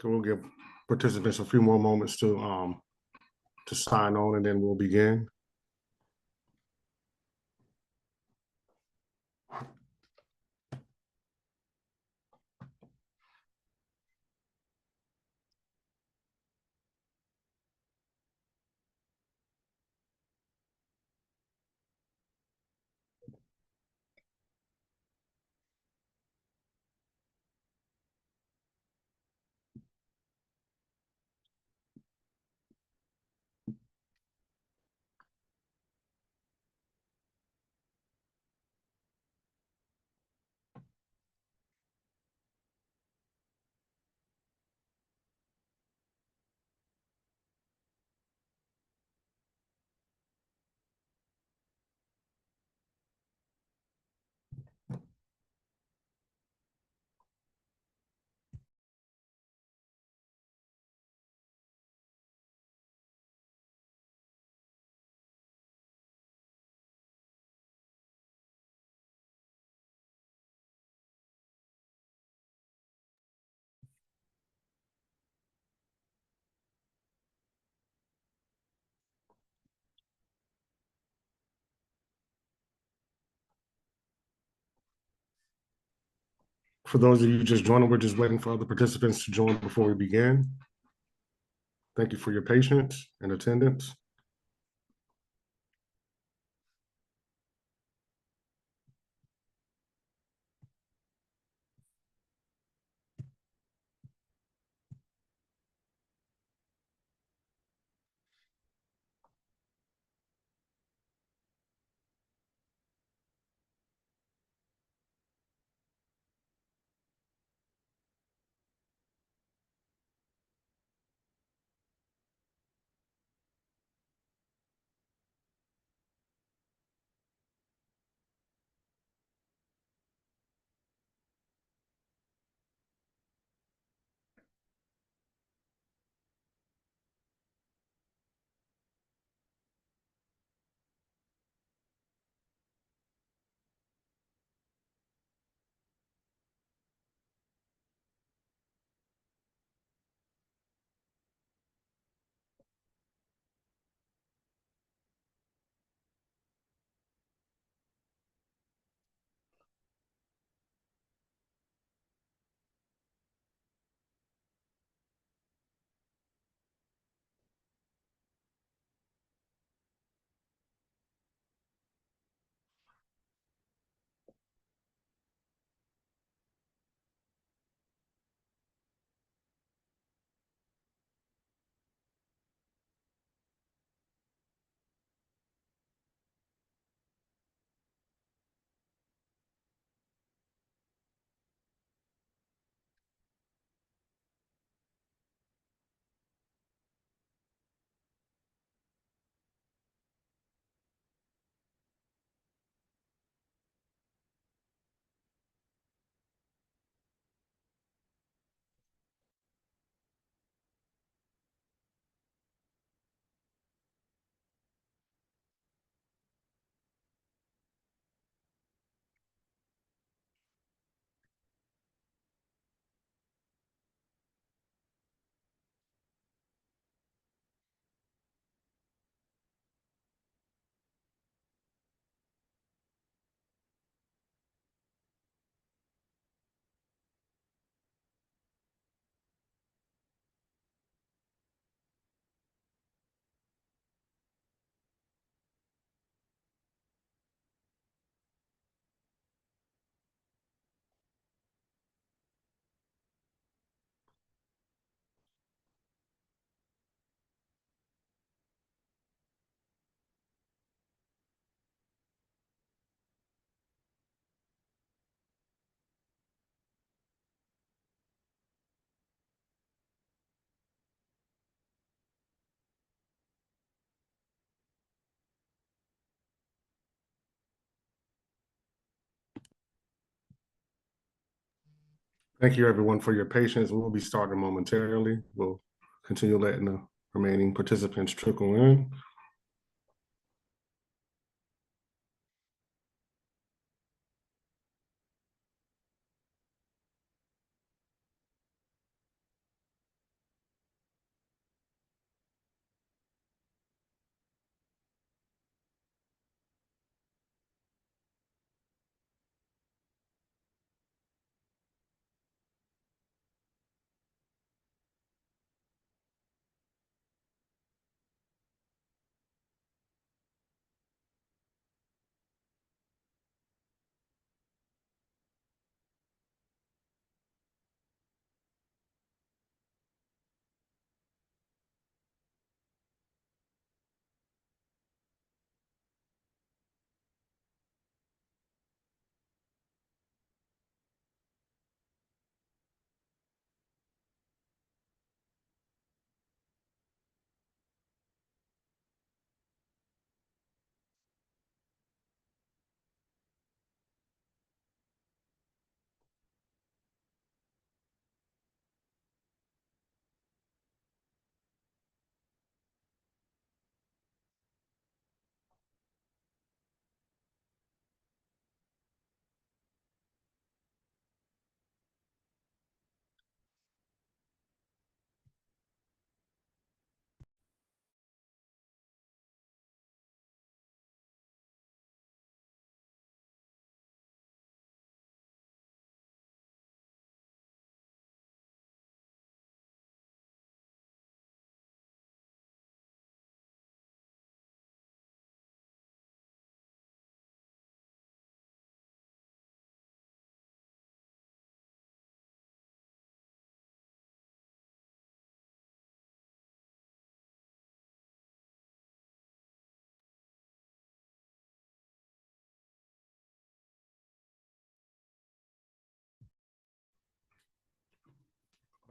So we'll give participants a few more moments to sign on, and then we'll begin. For those of you just joining, we're just waiting for other participants to join before we begin. Thank you for your patience and attendance. Thank you, everyone, for your patience. We'll be starting momentarily. We'll continue letting the remaining participants trickle in.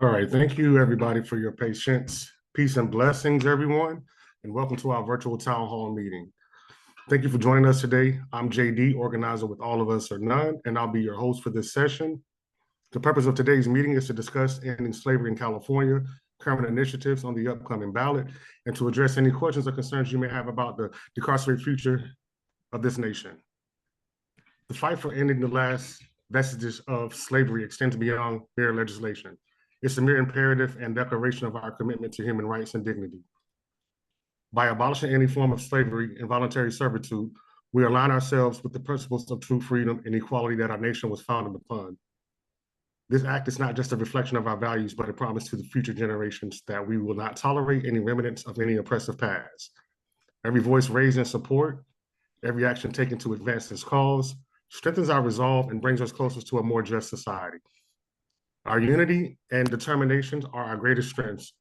All right, thank you everybody for your patience. Peace and blessings, everyone, and welcome to our virtual town hall meeting. Thank you for joining us today. I'm JD, organizer with All of Us or None, and I'll be your host for this session. The purpose of today's meeting is to discuss ending slavery in California, current initiatives on the upcoming ballot, and to address any questions or concerns you may have about the decarcerate future of this nation. The fight for ending the last vestiges of slavery extends beyond mere legislation. It's a mere imperative and declaration of our commitment to human rights and dignity. By abolishing any form of slavery and voluntary servitude, we align ourselves with the principles of true freedom and equality that our nation was founded upon. This act is not just a reflection of our values, but a promise to the future generations that we will not tolerate any remnants of any oppressive past. Every voice raised in support, every action taken to advance this cause, strengthens our resolve and brings us closer to a more just society. Our unity and determination are our greatest strengths.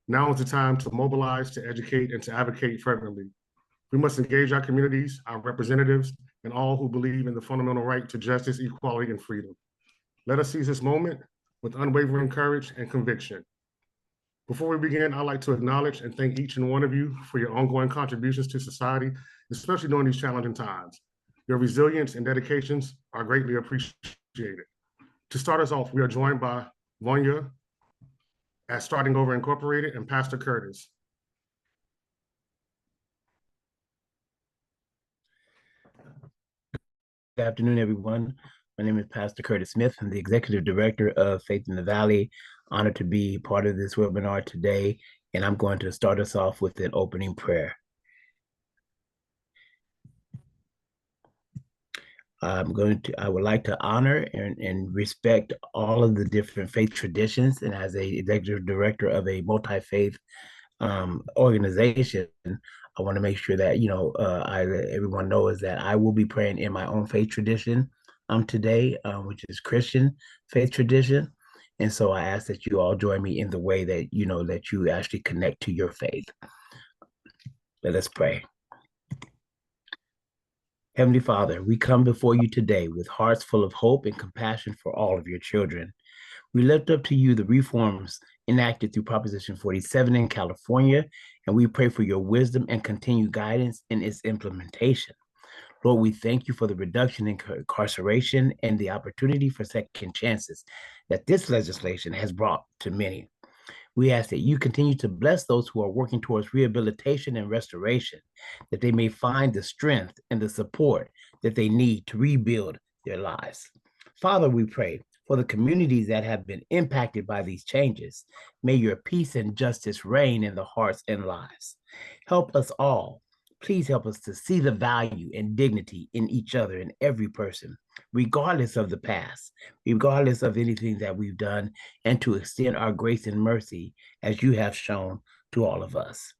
Now is the time to mobilize, to educate, and to advocate fervently. We must engage our communities, our representatives, and all who believe in the fundamental right to justice, equality, and freedom. Let us seize this moment with unwavering courage and conviction. Before we begin, I'd like to acknowledge and thank each and one of you for your ongoing contributions to society, especially during these challenging times. Your resilience and dedications are greatly appreciated. To start us off, we are joined by Vonya at Starting Over Incorporated and Pastor Curtis. Good afternoon, everyone. My name is Pastor Curtis Smith. I'm the Executive Director of Faith in the Valley. Honored to be part of this webinar today, and I'm going to start us off with an opening prayer. I would like to honor and respect all of the different faith traditions, and as a Executive Director of a multi-faith organization, I want to make sure that everyone knows that I will be praying in my own faith tradition today, which is Christian faith tradition, and so I ask that you all join me in the way that you actually connect to your faith. Let us pray. Heavenly Father, we come before you today with hearts full of hope and compassion for all of your children. We lift up to you the reforms enacted through Proposition 47 in California, and we pray for your wisdom and continued guidance in its implementation. Lord, we thank you for the reduction in incarceration and the opportunity for second chances that this legislation has brought to many. We ask that you continue to bless those who are working towards rehabilitation and restoration, that they may find the strength and the support that they need to rebuild their lives. Father, we pray for the communities that have been impacted by these changes. May your peace and justice reign in the hearts and lives. Help us all. Please help us to see the value and dignity in each other and every person, regardless of the past, regardless of anything that we've done, and to extend our grace and mercy as you have shown to all of us.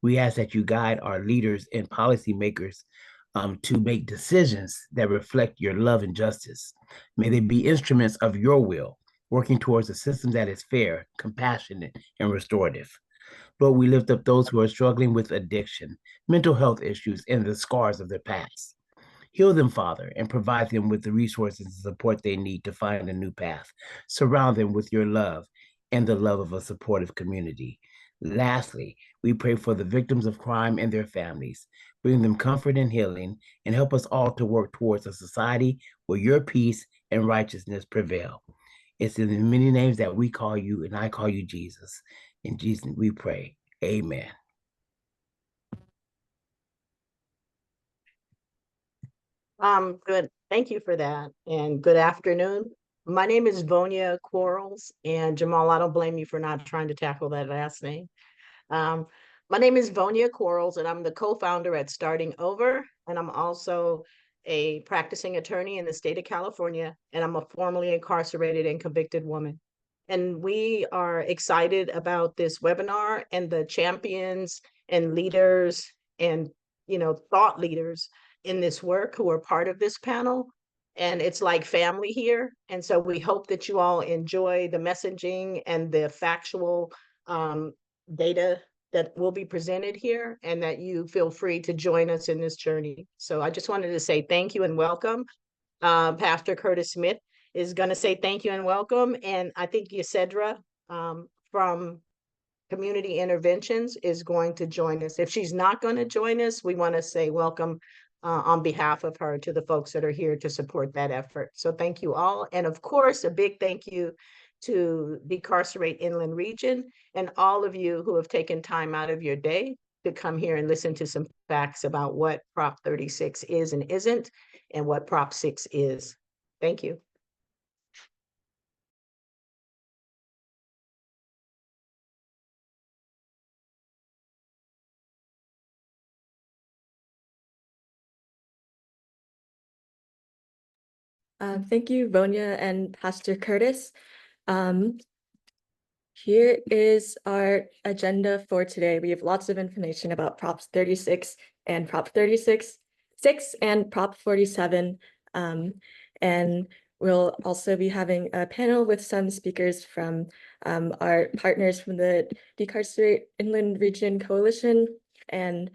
We ask that you guide our leaders and policymakers to make decisions that reflect your love and justice. May they be instruments of your will, working towards a system that is fair, compassionate, and restorative. Lord, we lift up those who are struggling with addiction, mental health issues, and the scars of their past. Heal them, Father, and provide them with the resources and support they need to find a new path. Surround them with your love and the love of a supportive community. Lastly, we pray for the victims of crime and their families. Bring them comfort and healing, and help us all to work towards a society where your peace and righteousness prevail. It's in the many names that we call you, and I call you Jesus. In Jesus we pray. Amen. Good. Thank you for that. And good afternoon. My name is Vonya Quarles, and Jamal, I don't blame you for not trying to tackle that last name. My name is Vonya Quarles, and I'm the co-founder at Starting Over, and I'm also a practicing attorney in the state of California, and I'm a formerly incarcerated and convicted woman. And we are excited about this webinar and the champions and leaders and thought leaders in this work who are part of this panel. And it's like family here. And so we hope that you all enjoy the messaging and the factual data that will be presented here, and that you feel free to join us in this journey. So I just wanted to say thank you and welcome. Pastor Curtis Smith is going to say thank you and welcome. And I think Ysedra from Community Interventions is going to join us. If she's not going to join us, we want to say welcome on behalf of her to the folks that are here to support that effort. So thank you all. And of course, a big thank you to Decarcerate Inland Region and all of you who have taken time out of your day to come here and listen to some facts about what Prop 36 is and isn't, and what Prop 6 is. Thank you. Thank you, Vonya and Pastor Curtis. Here is our agenda for today. We have lots of information about Props 36 and Prop 36, 6 and Prop 47. And we'll also be having a panel with some speakers from our partners from the Decarcerate Inland Region Coalition, and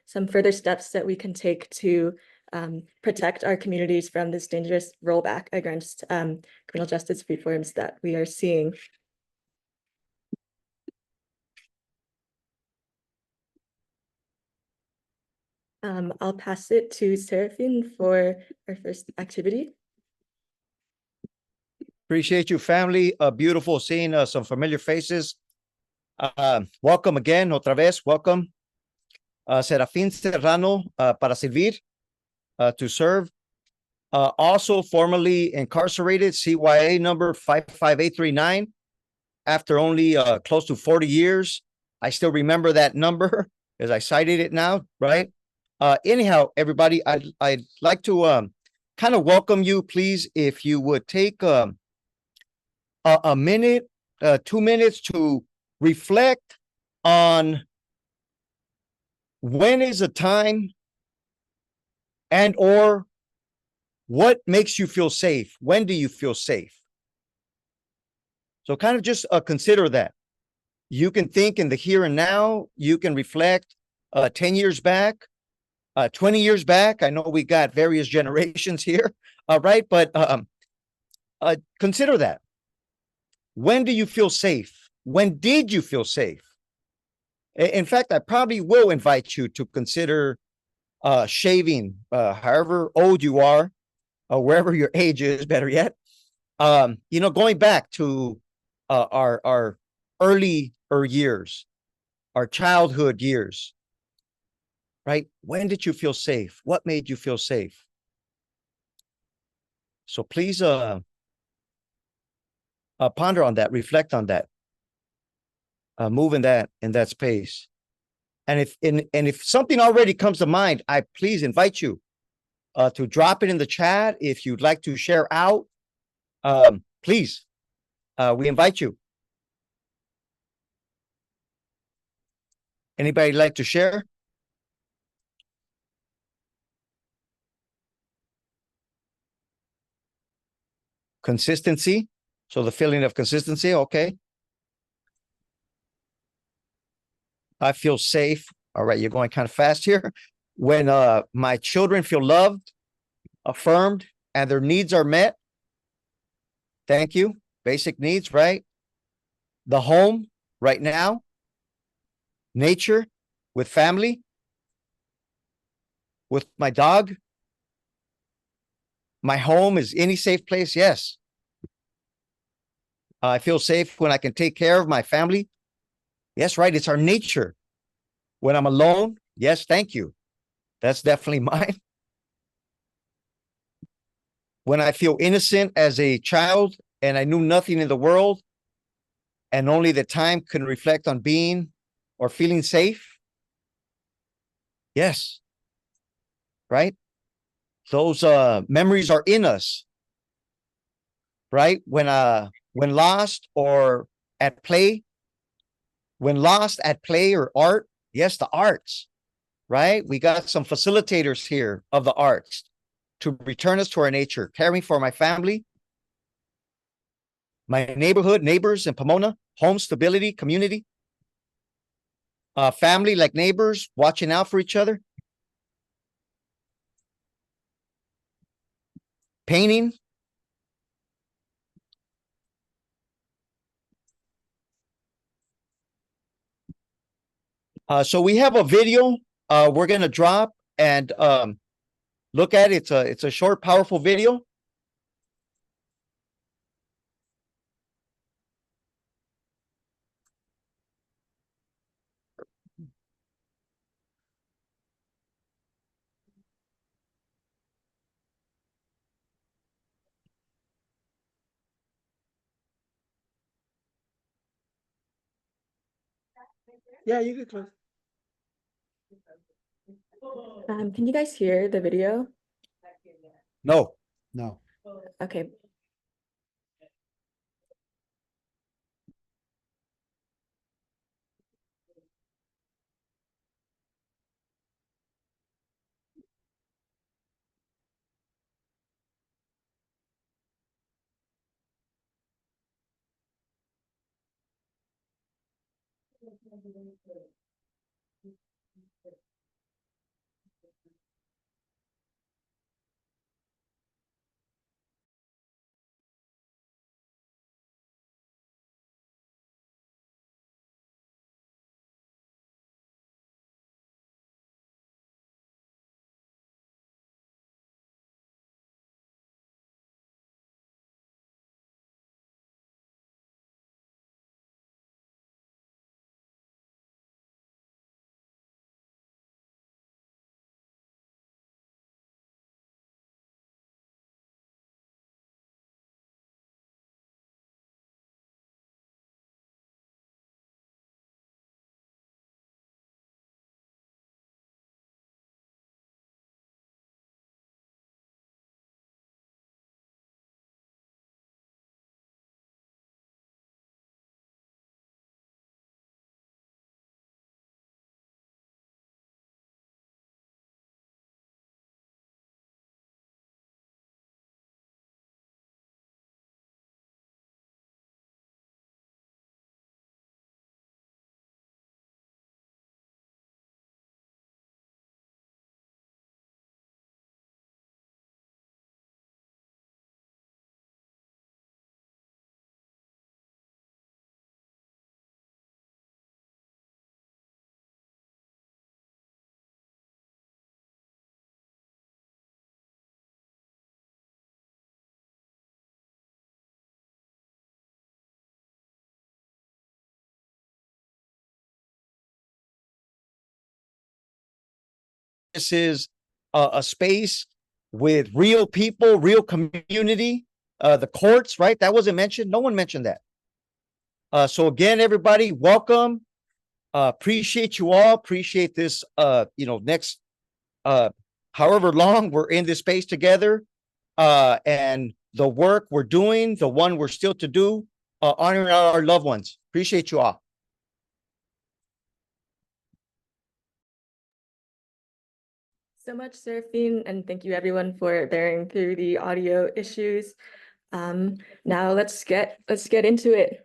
some further steps that we can take to protect our communities from this dangerous rollback against criminal justice reforms that we are seeing. I'll pass it to Seraphine for our first activity. Appreciate you, family. Beautiful seeing some familiar faces. Welcome again, otra vez. Welcome. Serafín Serrano, para servir, to serve. Also formerly incarcerated, CYA number 55839. After only close to 40 years, I still remember that number as I cited it now, right? Anyhow, everybody, I'd like to kind of welcome you. Please, if you would take a minute, 2 minutes to reflect on when is a time and or what makes you feel safe? When do you feel safe? So kind of just consider that. You can think in the here and now. You can reflect 10 years back, 20 years back. I know we got various generations here, right? But consider that. When do you feel safe? When did you feel safe? In fact, I probably will invite you to consider shaving, however old you are, wherever your age is, better yet. Going back to our earlier years, our childhood years, right? When did you feel safe? What made you feel safe? So please ponder on that, reflect on that, move in that space. And if something already comes to mind, I please invite you to drop it in the chat. If you'd like to share out, please, we invite you. Anybody like to share? Consistency. So the feeling of consistency. Okay. I feel safe. All right. You're going kind of fast here. When my children feel loved, affirmed, and their needs are met. Thank you. Basic needs, right? The home right now. Nature with family. With my dog. My home is any safe place. Yes. I feel safe when I can take care of my family. Yes, right. It's our nature. When I'm alone. Yes, thank you. That's definitely mine. When I feel innocent as a child and I knew nothing in the world and only the time can reflect on being or feeling safe. Yes. Right? Those memories are in us. Right? When lost or at play. When lost at play or art. Yes, the arts. Right? We got some facilitators here of the arts to return us to our nature, caring for my family, my neighborhood, neighbors in Pomona, home stability, community, family like neighbors, watching out for each other, painting, So we have a video we're gonna drop and look at it. It's a short, powerful video. Yeah, you could close. Can you guys hear the video? No. No. Okay. This is a space with real people, real community. The courts, right? That wasn't mentioned. No one mentioned that. So again, everybody, welcome. Appreciate you all. Appreciate this. Next, however long we're in this space together, and the work we're doing, the one we're still to do, honoring our loved ones. Appreciate you all. So much, Seraphine, and thank you everyone for bearing through the audio issues. Now let's get into it.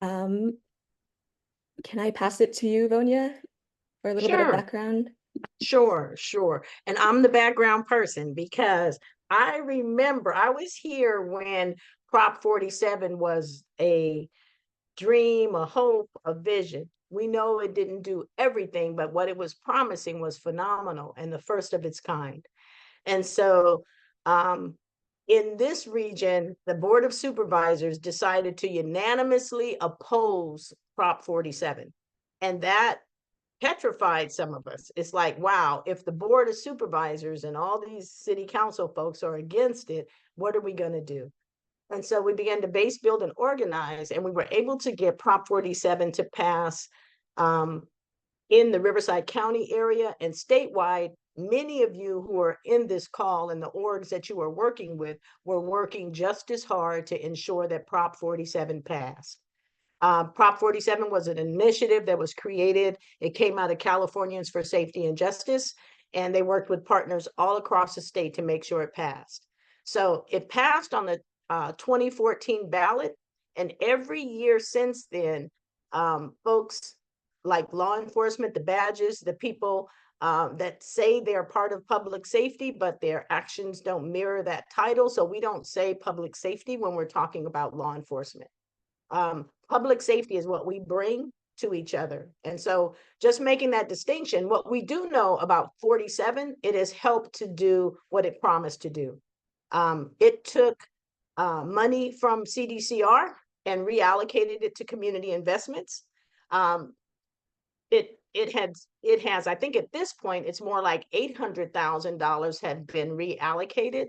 Can I pass it to you, Vonya, for a little bit of Sure. background? Sure. And I'm the background person because I remember I was here when Prop 47 was a dream, a hope, a vision. We know it didn't do everything, but what it was promising was phenomenal and the first of its kind. And so in this region, the Board of Supervisors decided to unanimously oppose Prop 47. And that petrified some of us. It's like, wow, if the Board of Supervisors and all these city council folks are against it, what are we going to do? And so we began to base, build, and organize, and we were able to get Prop 47 to pass in the Riverside County area and statewide. Many of you who are in this call and the orgs that you are working with were working just as hard to ensure that Prop 47 passed. Prop 47 was an initiative that was created. It came out of Californians for Safety and Justice, and they worked with partners all across the state to make sure it passed. So it passed on the 2014 ballot, and every year since then, folks like law enforcement, the badges, the people that say they're part of public safety, but their actions don't mirror that title. So we don't say public safety when we're talking about law enforcement. Public safety is what we bring to each other. And so just making that distinction, what we do know about 47, it has helped to do what it promised to do. It took money from CDCR and reallocated it to community investments. It has, I think at this point, it's more like $800,000 had been reallocated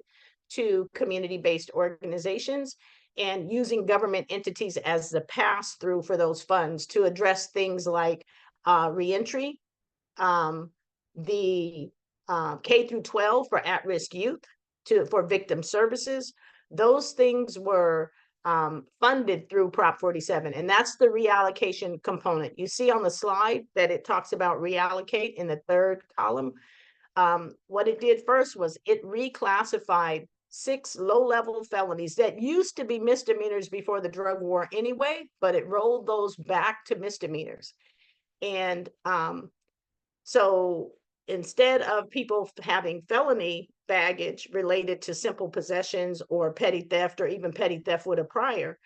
to community-based organizations and using government entities as the pass-through for those funds to address things like reentry, the K through 12 for at-risk youth, for victim services. Those things were funded through Prop 47, and that's the reallocation component. You see on the slide that it talks about reallocate in the third column. What it did first was it reclassified 6 low-level felonies that used to be misdemeanors before the drug war anyway, but it rolled those back to misdemeanors. And so instead of people having felony baggage related to simple possessions or petty theft or even petty theft with a prior,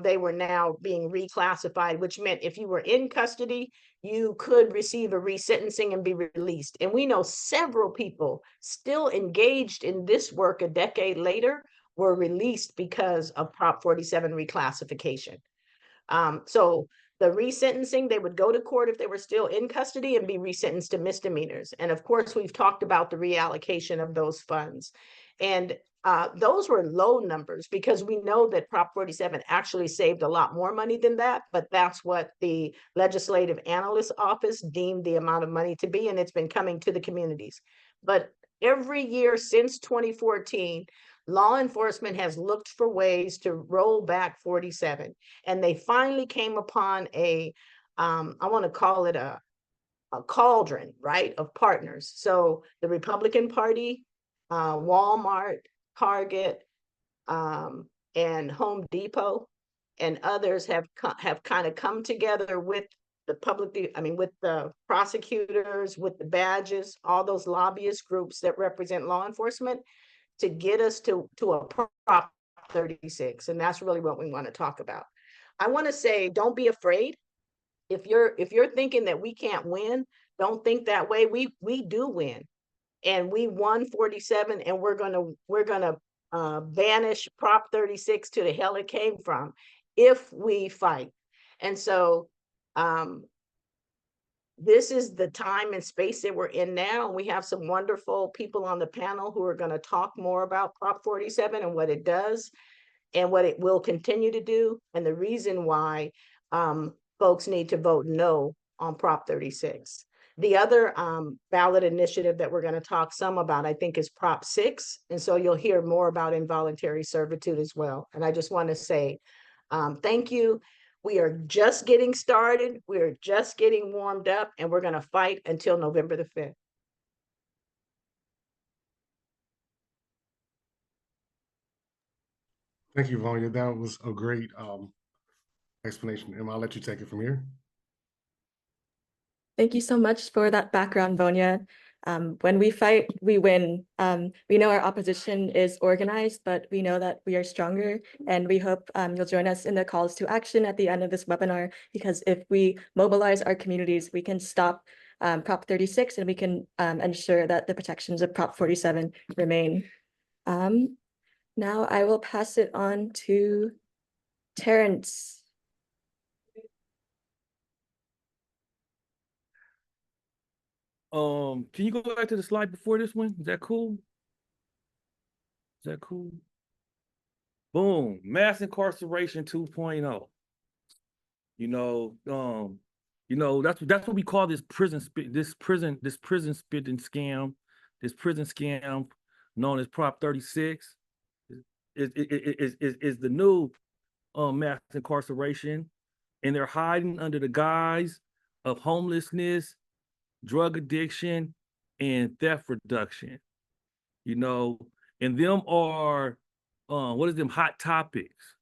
they were now being reclassified, which meant if you were in custody, you could receive a resentencing and be released. And we know several people still engaged in this work a decade later were released because of Prop 47 reclassification. So the resentencing, they would go to court if they were still in custody and be resentenced to misdemeanors. And of course, we've talked about the reallocation of those funds. And those were low numbers because we know that Prop 47 actually saved a lot more money than that, but that's what the Legislative Analyst Office deemed the amount of money to be, and it's been coming to the communities. But every year since 2014, law enforcement has looked for ways to roll back 47, and they finally came upon I want to call it a cauldron, right, of partners. So the Republican Party, Walmart, Target, and Home Depot, and others have kind of come together with the with the prosecutors, with the badges, all those lobbyist groups that represent law enforcement, to get us to a Prop 36. And that's really what we want to talk about. I want to say, don't be afraid. If you're thinking that we can't win, don't think that way. We do win. And we won 47, and we're gonna banish Prop 36 to the hell it came from if we fight. And so this is the time and space that we're in now. And we have some wonderful people on the panel who are going to talk more about Prop 47 and what it does and what it will continue to do, and the reason why folks need to vote no on Prop 36. The other ballot initiative that we're going to talk some about, I think, is Prop 6. And so you'll hear more about involuntary servitude as well. And I just want to say thank you. We are just getting started. We're just getting warmed up, and we're going to fight until November the 5th. Thank you, Vanya. That was a great explanation. Emma, I'll let you take it from here. Thank you so much for that background, Vonya. When we fight, we win. We know our opposition is organized, but we know that we are stronger, and we hope you'll join us in the calls to action at the end of this webinar, because if we mobilize our communities, we can stop Prop 36, and we can ensure that the protections of Prop 47 remain. Now I will pass it on to Terrence. Can you go back to the slide before this one? Is that cool? Is that cool? Boom, mass incarceration 2.0. That's what we call this prison spitting scam, this prison scam known as Prop 36. Is the new mass incarceration, and they're hiding under the guise of homelessness, drug addiction, and theft reduction, and them are what is them hot topics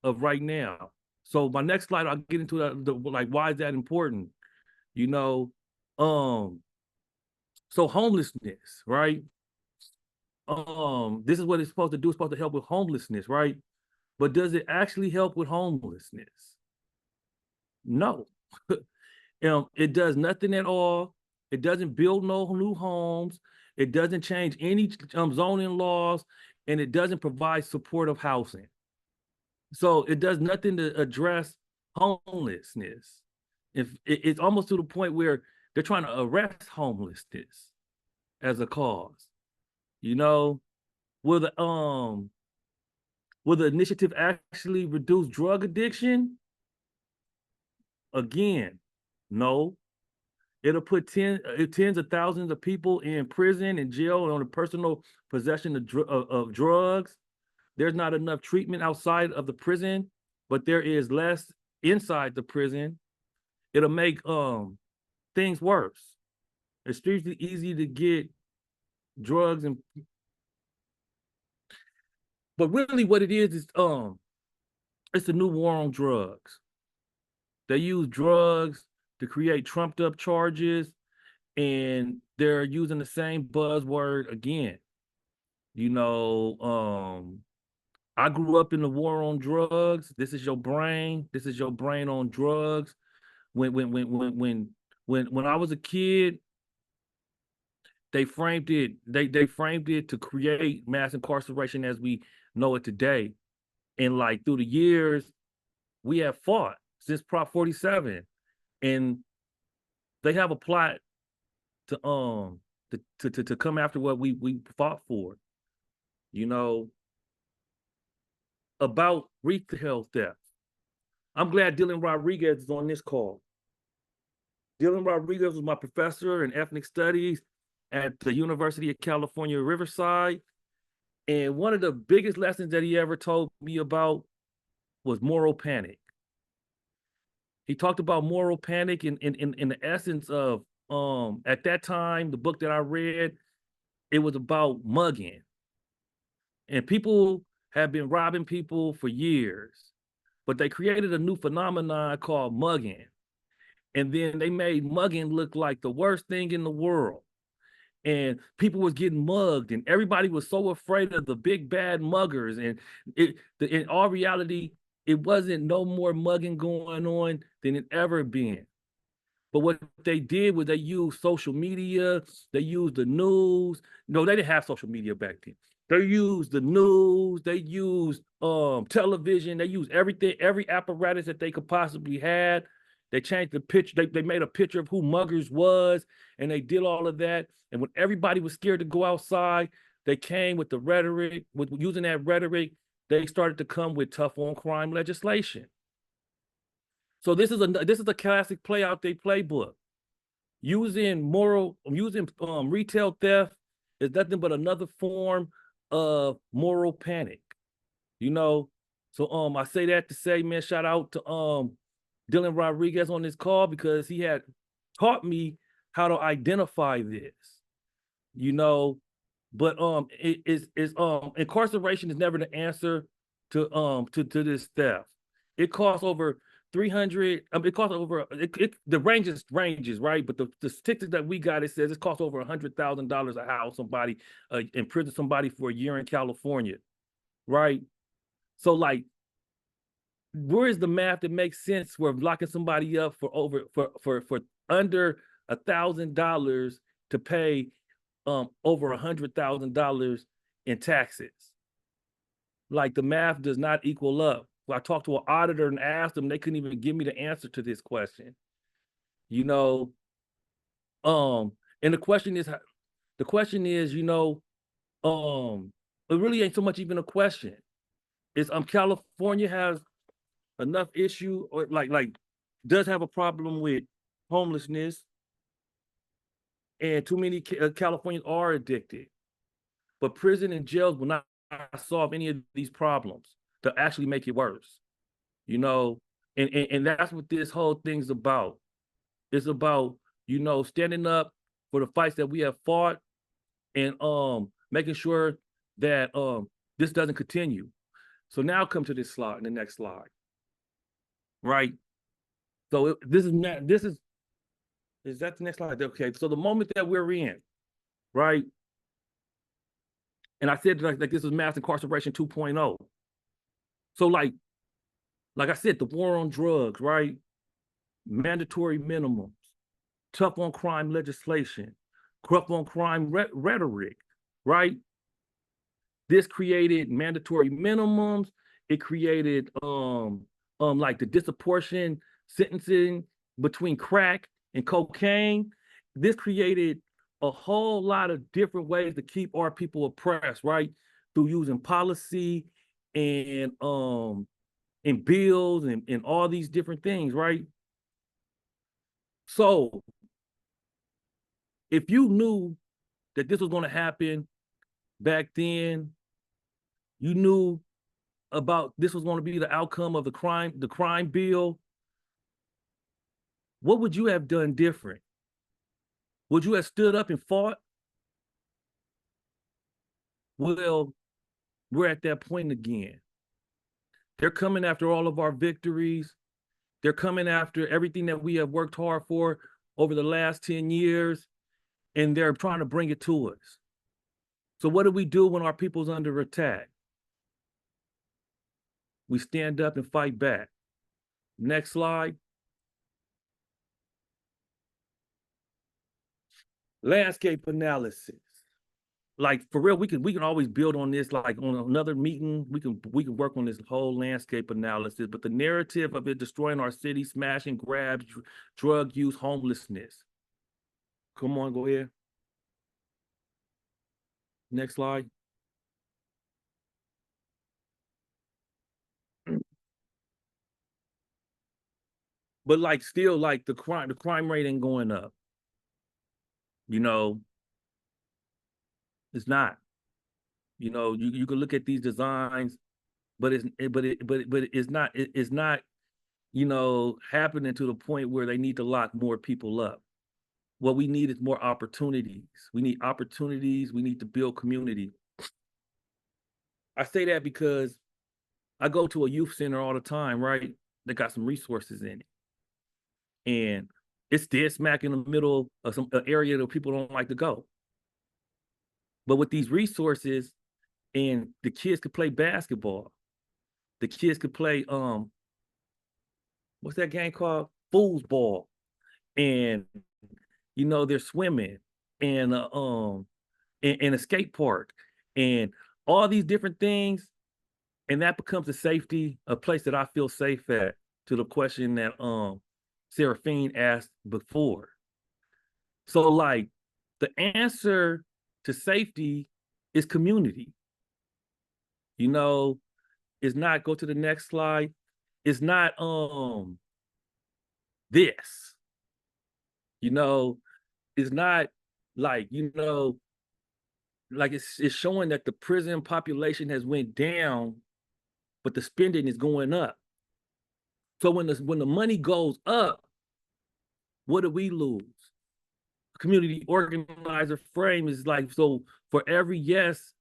of right now. So my next slide, I'll get into like why is that important, so homelessness, right? This is what it's supposed to do. It's supposed to help with homelessness, right? But does it actually help with homelessness? No. It does nothing at all. It doesn't build no new homes. It doesn't change any zoning laws, and it doesn't provide supportive housing. So it does nothing to address homelessness. It's almost to the point where they're trying to arrest homelessness as a cause. You know, will the initiative actually reduce drug addiction? Again, no. It'll put tens of thousands of people in prison and jail on the personal possession of drugs. There's not enough treatment outside of the prison, but there is less inside the prison. It'll make things worse. It's extremely easy to get drugs but really what it is it's a new war on drugs. They use drugs to create trumped up charges, and they're using the same buzzword again. You know, I grew up in the war on drugs. This is your brain. This is your brain on drugs. When I was a kid, they framed it. They framed it to create mass incarceration as we know it today. And like through the years, we have fought since Prop 47, and they have a plot to come after what we fought for. You know, about retail theft. I'm glad Dylan Rodriguez is on this call. Dylan Rodriguez was my professor in ethnic studies at the University of California, Riverside. And one of the biggest lessons that he ever told me about was moral panic. He talked about moral panic in the essence of, at that time, the book that I read, it was about mugging. And people have been robbing people for years, but they created a new phenomenon called mugging. And then they made mugging look like the worst thing in the world. And people was getting mugged, and everybody was so afraid of the big bad muggers. And in all reality, it wasn't no more mugging going on than it ever been. But what they did was they used social media, they used the news. No, they didn't have social media back then. They used the news, they used television, they used everything, every apparatus that they could possibly had. They changed the picture, they made a picture of who muggers was, and they did all of that. And when everybody was scared to go outside, they came with the rhetoric, with using that rhetoric, they started to come with tough on crime legislation. So this is a classic play out their playbook. Using retail theft is nothing but another form of moral panic. You know, so I say that to say, man, shout out to Dylan Rodriguez on this call, because he had taught me how to identify this. You know, but incarceration is never the answer to this theft. It costs over 300. It costs over. The ranges, right? But the statistics that we got, it says it costs over $100,000 to house somebody, imprison somebody for a year in California, right? So like, where is the math that makes sense for locking somebody up for under $1,000 to pay over $100,000 in taxes? Like, the math does not equal up. I talked to an auditor and asked them, they couldn't even give me the answer to this question. You know, and the question is, you know, it really ain't so much even a question. It's California has enough issue, or like does have a problem with homelessness, and too many Californians are addicted. But prison and jails will not solve any of these problems. To actually make it worse, you know, and that's what this whole thing's about. It's about, you know, standing up for the fights that we have fought, and making sure that this doesn't continue. So now come to this slide, the next slide, right? So is that the next slide? Okay, so the moment that we're in, right? And I said like this is mass incarceration 2.0. So like I said, the war on drugs, right? Mandatory minimums, tough on crime legislation, tough on crime rhetoric, right? This created mandatory minimums. It created like the disproportionate sentencing between crack and cocaine. This created a whole lot of different ways to keep our people oppressed, right? Through using policy and bills and all these different things, right? So if you knew that this was going to happen back then, you knew about this was going to be the outcome of the crime bill, what would you have done different? Would you have stood up and fought? Well, we're at that point again. They're coming after all of our victories. They're coming after everything that we have worked hard for over the last 10 years, and they're trying to bring it to us. So what do we do when our people's under attack? We stand up and fight back. Next slide. Landscape analysis. Like for real, we can always build on this. Like on another meeting, we can work on this whole landscape analysis. But the narrative of it destroying our city, smashing, grabs, drug use, homelessness. Come on, go ahead. Next slide. But like still, like the crime rate ain't going up. You know, it's not. You know, you can look at these designs, but it's not, you know, happening to the point where they need to lock more people up. What we need is more opportunities. We need opportunities. We need to build community. I say that because I go to a youth center all the time, right? They got some resources in it. And it's dead smack in the middle of some area that people don't like to go. But with these resources, and the kids could play basketball. The kids could play, what's that game called? Foosball. And, you know, they're swimming and a skate park and all these different things. And that becomes a place that I feel safe at, to the question that Seraphine asked before. So like the answer to safety is community. You know, it's not, go to the next slide. It's not this. You know, it's not like, you know, like it's showing that the prison population has went down, but the spending is going up. So when the money goes up, what do we lose? Community organizer frame is like, so for every yes,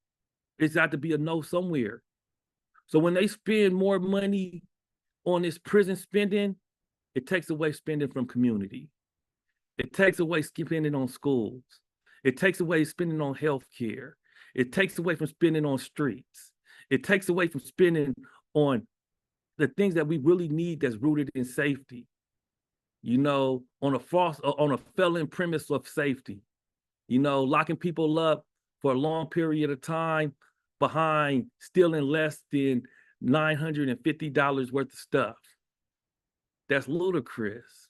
it's got to be a no somewhere. So when they spend more money on this prison spending, it takes away spending from community. It takes away spending on schools. It takes away spending on healthcare. It takes away from spending on streets. It takes away from spending on the things that we really need that's rooted in safety. You know, on a felon premise of safety. You know, locking people up for a long period of time behind stealing less than $950 worth of stuff. That's ludicrous.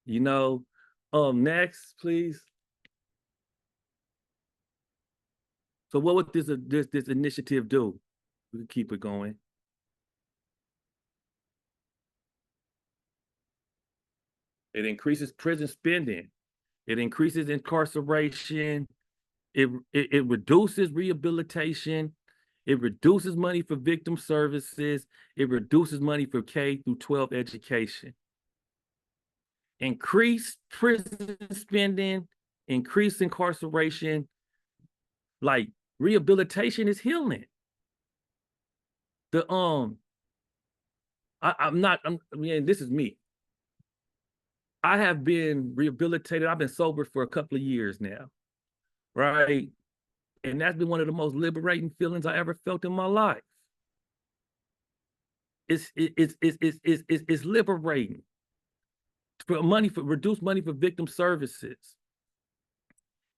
You know, next, please. So what would this initiative do? We can keep it going. It increases prison spending. It increases incarceration. It reduces rehabilitation. It reduces money for victim services. It reduces money for K through 12 education. Increased prison spending, increased incarceration, like rehabilitation is healing. This is me. I have been rehabilitated. I've been sober for a couple of years now, right? And that's been one of the most liberating feelings I ever felt in my life. it's liberating. Reduce money for victim services.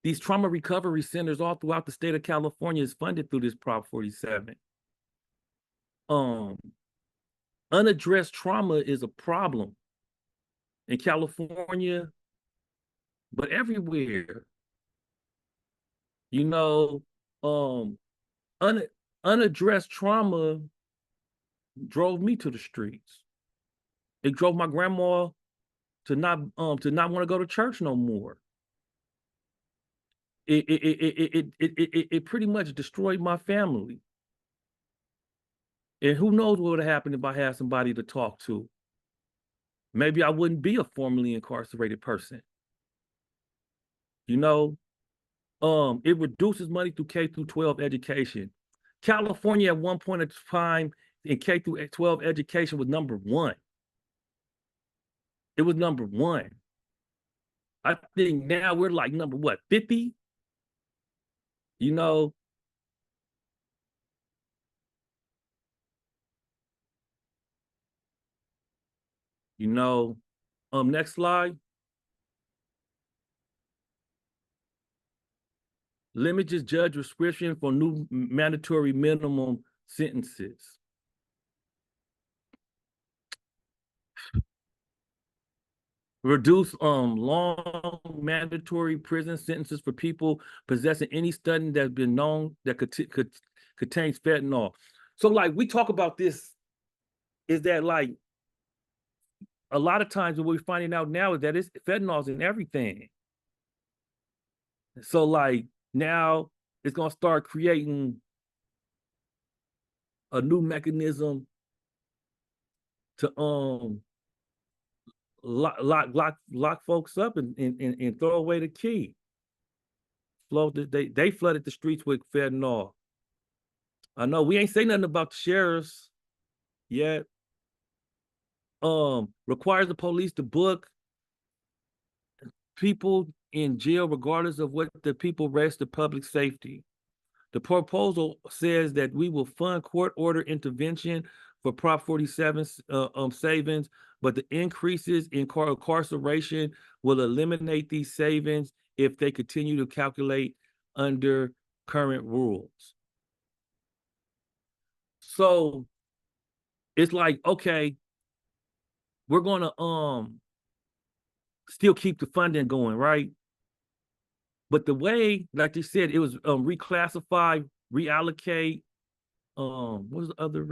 These trauma recovery centers all throughout the state of California is funded through this Prop 47. Unaddressed trauma is a problem in California, but everywhere. You know, unaddressed trauma drove me to the streets. It drove my grandma to not want to go to church no more. It pretty much destroyed my family. And who knows what would have happened if I had somebody to talk to. Maybe I wouldn't be a formerly incarcerated person. You know, it reduces money through K through 12 education. California at one point in time in K through 12 education was number 1. It was number 1. I think now we're like number what, 50? You know, next slide. Limits judge restriction for new mandatory minimum sentences. Reduce long mandatory prison sentences for people possessing any study that's been known that contains fentanyl. So like we talk about this, is that like a lot of times what we're finding out now is that it's fentanyl's in everything. So like now it's gonna start creating a new mechanism to lock folks up and throw away the key. They flooded the streets with fentanyl. I know we ain't say nothing about the sheriffs yet. Requires the police to book people in jail regardless of what the people risk to public safety. The proposal says that we will fund court order intervention for Prop 47 savings, but the increases in incarceration will eliminate these savings if they continue to calculate under current rules. So it's like, okay, we're gonna still keep the funding going, right? But the way, like you said, it was reclassify, reallocate, what was the other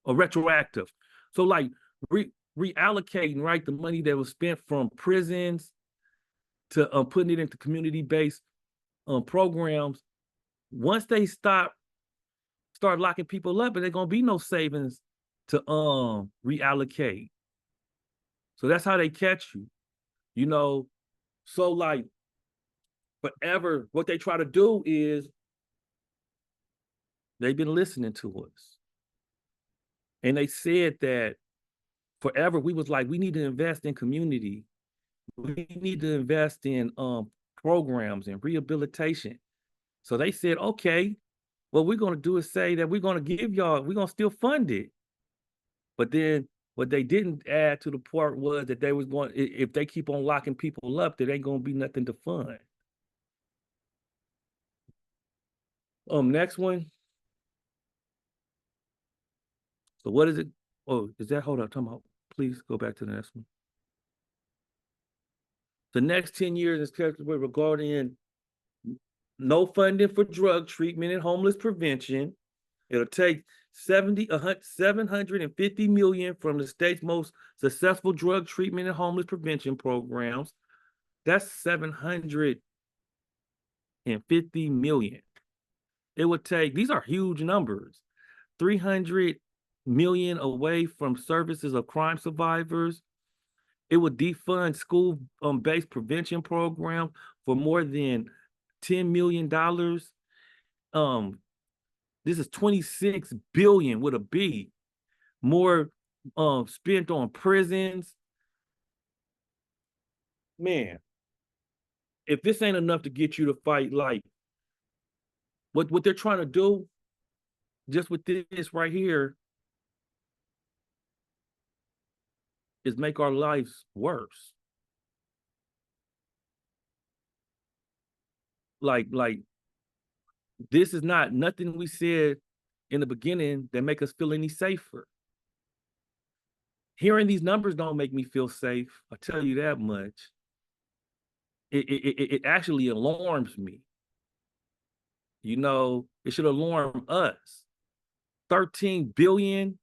retroactive. So like reallocating, right, the money that was spent from prisons to putting it into community-based programs. Once they start locking people up, and there's gonna be no savings to reallocate. So that's how they catch you, you know. So like forever, what they try to do is they've been listening to us. And they said that forever we was like, we need to invest in community. We need to invest in programs and rehabilitation. So they said, okay, what we're going to do is say that we're going to give y'all, we're going to still fund it. But then what they didn't add to the part was that they was going, if they keep on locking people up, there ain't going to be nothing to fund. Next one. So what is it? Oh, is that, hold on, talking about, please go back to the next one. The next 10 years is regarding no funding for drug treatment and homeless prevention. It'll take 750 million from the state's most successful drug treatment and homeless prevention programs. That's 750 million. It would take, these are huge numbers, 300 million away from services of crime survivors. It would defund school-based prevention program for more than $10 million. This is 26 billion with a B. More spent on prisons. Man, if this ain't enough to get you to fight, like what they're trying to do, just with this right here, is make our lives worse. Like this is not nothing we said in the beginning that make us feel any safer. Hearing these numbers don't make me feel safe. I tell you that much. It actually alarms me. You know, it should alarm us. 13 billion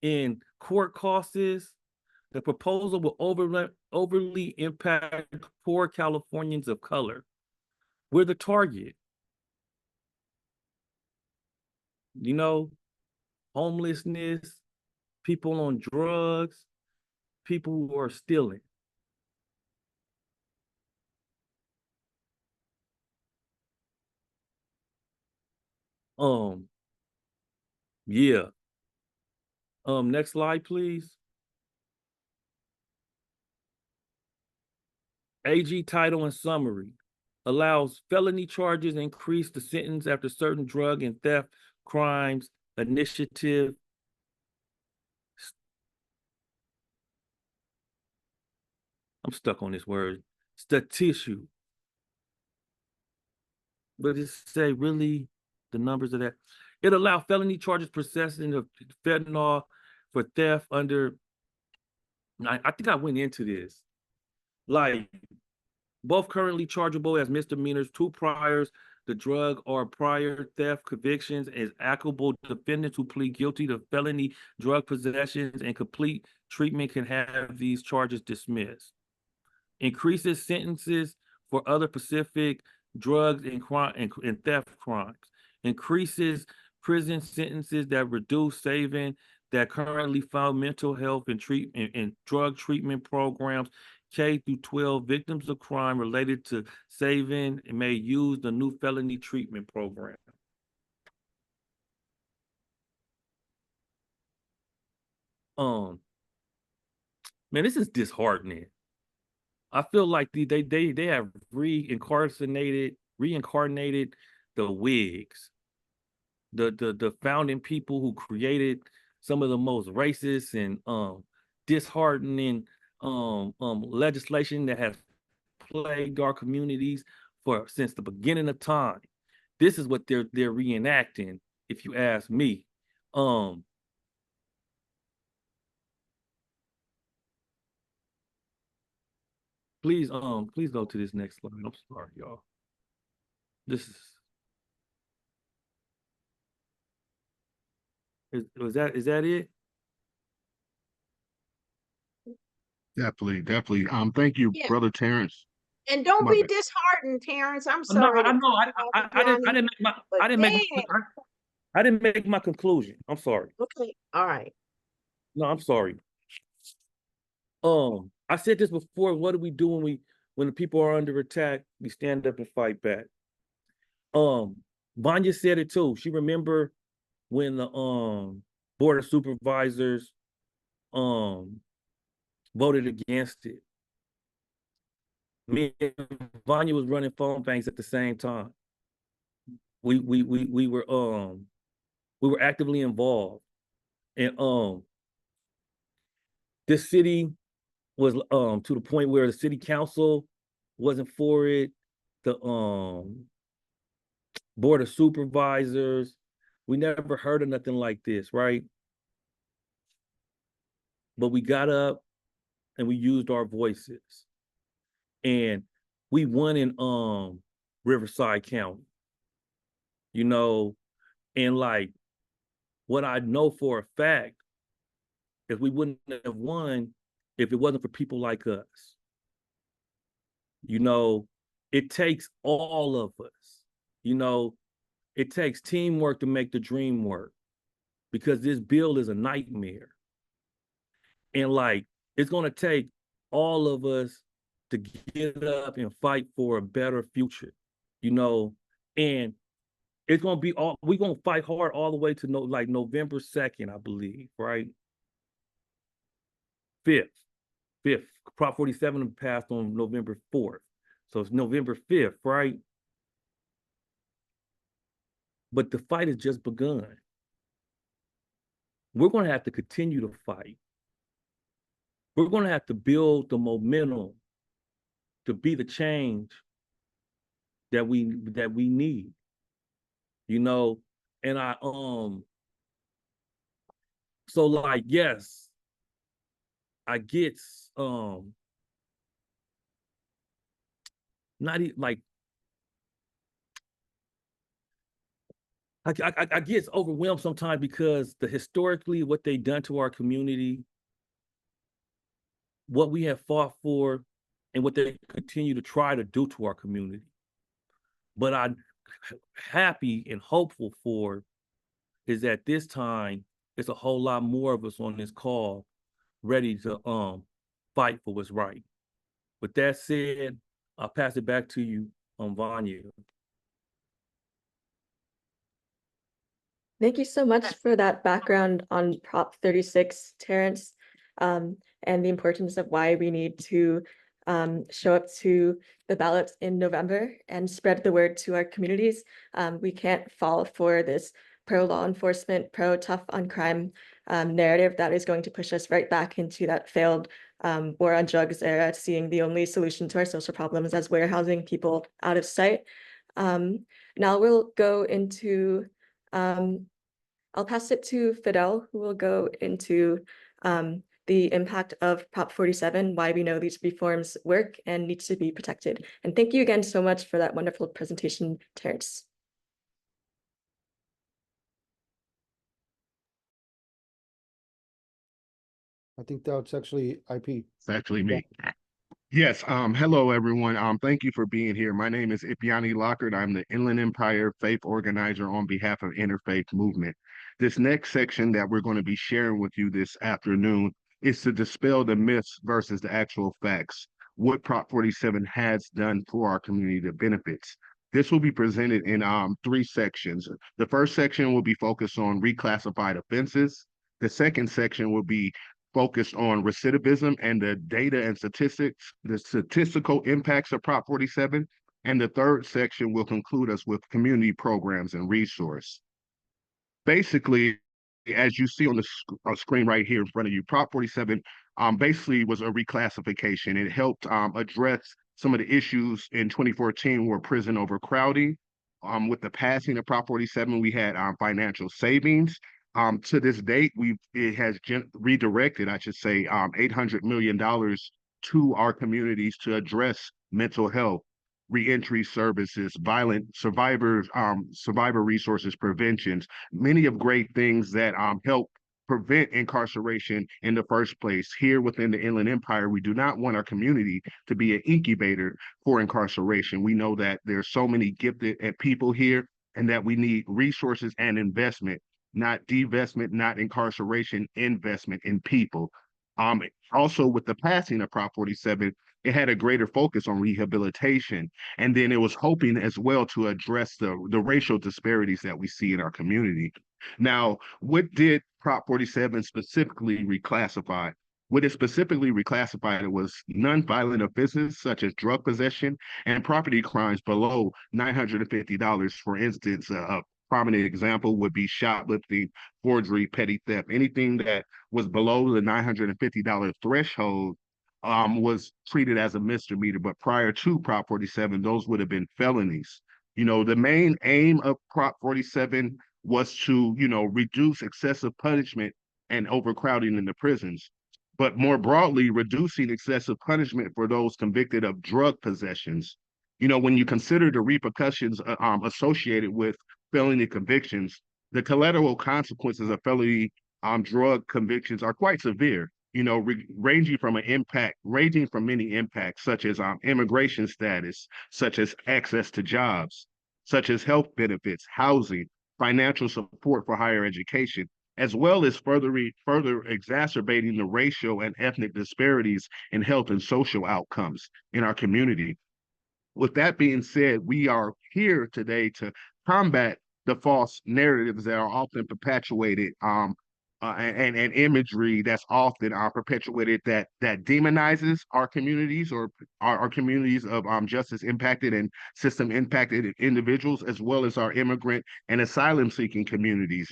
in court costs. The proposal will overly impact poor Californians of color. We're the target. You know, homelessness, people on drugs, people who are stealing. Yeah. Next slide, please. AG title and summary allows felony charges increase the sentence after certain drug and theft crimes initiative. I'm stuck on this word. Statissue. But it say really the numbers of that. It allowed felony charges processing of fentanyl for theft under. I think I went into this. Like both currently chargeable as misdemeanors, 2 priors, the drug or prior theft convictions as applicable defendants who plead guilty to felony drug possessions and complete treatment can have these charges dismissed. Increases sentences for other specific drugs and crime and theft crimes. Increases prison sentences that reduce saving that currently fund mental health and treatment and drug treatment programs. K through 12 victims of crime related to saving and may use the new felony treatment program. Man, this is disheartening. I feel like they have reincarnated the Whigs, the founding people who created some of the most racist and disheartening legislation that has plagued our communities since the beginning of time. This is what they're reenacting, if you ask me. Please go to this next slide. I'm sorry, y'all. This is that it? Definitely. Thank you, Yeah. Brother Terrence. And don't My be bad. disheartened, Terrence. I'm No, sorry. I know. I didn't make my But I didn't make my conclusion. I'm sorry. okay, all right. No, I'm sorry. I said this before. What do we do when the people are under attack? We stand up and fight back. Vanya said it too. She remember when the board of supervisors voted against it. Me and Vanya was running phone banks at the same time. We were actively involved, and this city was to the point where the city council wasn't for it. The board of supervisors, we never heard of nothing like this, right? But we got up and we used our voices, and we won in Riverside County. You know, and like what I know for a fact is we wouldn't have won if it wasn't for people like us. You know, it takes all of us. You know, it takes teamwork to make the dream work, because this bill is a nightmare. And like, it's going to take all of us to get up and fight for a better future, you know, and it's going to be we're going to fight hard all the way to November 2nd, I believe, right? 5th. Prop 47 passed on November 4th. So it's November 5th, right? But the fight has just begun. We're going to have to continue to fight. we're going to have to build the momentum to be the change that we need, you know. And so like, yes, I get not like I get overwhelmed sometimes because historically what they done to our community, what we have fought for, and what they continue to try to do to our community. But I'm happy and hopeful for is that this time it's a whole lot more of us on this call ready to fight for what's right. With that said, I'll pass it back to you, Vanya. Thank you so much for that background on Prop 36, Terrence, and the importance of why we need to show up to the ballots in November and spread the word to our communities. We can't fall for this pro-law enforcement, pro-tough on crime narrative that is going to push us right back into that failed war on drugs era, seeing the only solution to our social problems as warehousing people out of sight. Now we'll go into I'll pass it to Fidel, who will go into the impact of Prop 47, why we know these reforms work and need to be protected. And thank you again so much for that wonderful presentation, Terrence. I think that's actually IP. It's actually me. Yes, hello everyone. Thank you for being here. My name is Ipiani Lockhart. I'm the Inland Empire Faith Organizer on behalf of Interfaith Movement. This next section that we're going to be sharing with you this afternoon is to dispel the myths versus the actual facts, what Prop 47 has done for our community, the benefits. This will be presented in 3 sections. The first section will be focused on reclassified offenses. The second section will be focused on recidivism and the data and statistics, the statistical impacts of Prop 47. And the third section will conclude us with community programs and resource. Basically, as you see on the screen right here in front of you, Prop 47 basically was a reclassification. It helped address some of the issues in 2014 where prison overcrowding. With the passing of Prop 47, we had financial savings. To this date, it has redirected, I should say, $800 million to our communities to address mental health, reentry services, violent survivor resources, preventions, many of great things that help prevent incarceration in the first place. Here within the Inland Empire, we do not want our community to be an incubator for incarceration. We know that there's so many gifted people here and that we need resources and investment, not divestment, not incarceration, investment in people. Also, with the passing of Prop 47, it had a greater focus on rehabilitation. And then it was hoping as well to address the racial disparities that we see in our community. Now, what did Prop 47 specifically reclassify? What it specifically reclassified it was nonviolent offenses such as drug possession and property crimes below $950. For instance, a prominent example would be shoplifting, forgery, petty theft. Anything that was below the $950 threshold was treated as a misdemeanor. But prior to Prop 47, those would have been felonies. You know, the main aim of Prop 47 was to, reduce excessive punishment and overcrowding in the prisons. But more broadly, reducing excessive punishment for those convicted of drug possessions. When you consider the repercussions associated with felony convictions, the collateral consequences of felony drug convictions are quite severe, ranging from many impacts, such as immigration status, such as access to jobs, such as health benefits, housing, financial support for higher education, as well as further exacerbating the racial and ethnic disparities in health and social outcomes in our community. With that being said, we are here today to combat the false narratives that are often perpetuated and imagery that's often perpetuated that demonizes our communities or our communities of justice impacted and system impacted individuals, as well as our immigrant and asylum seeking communities.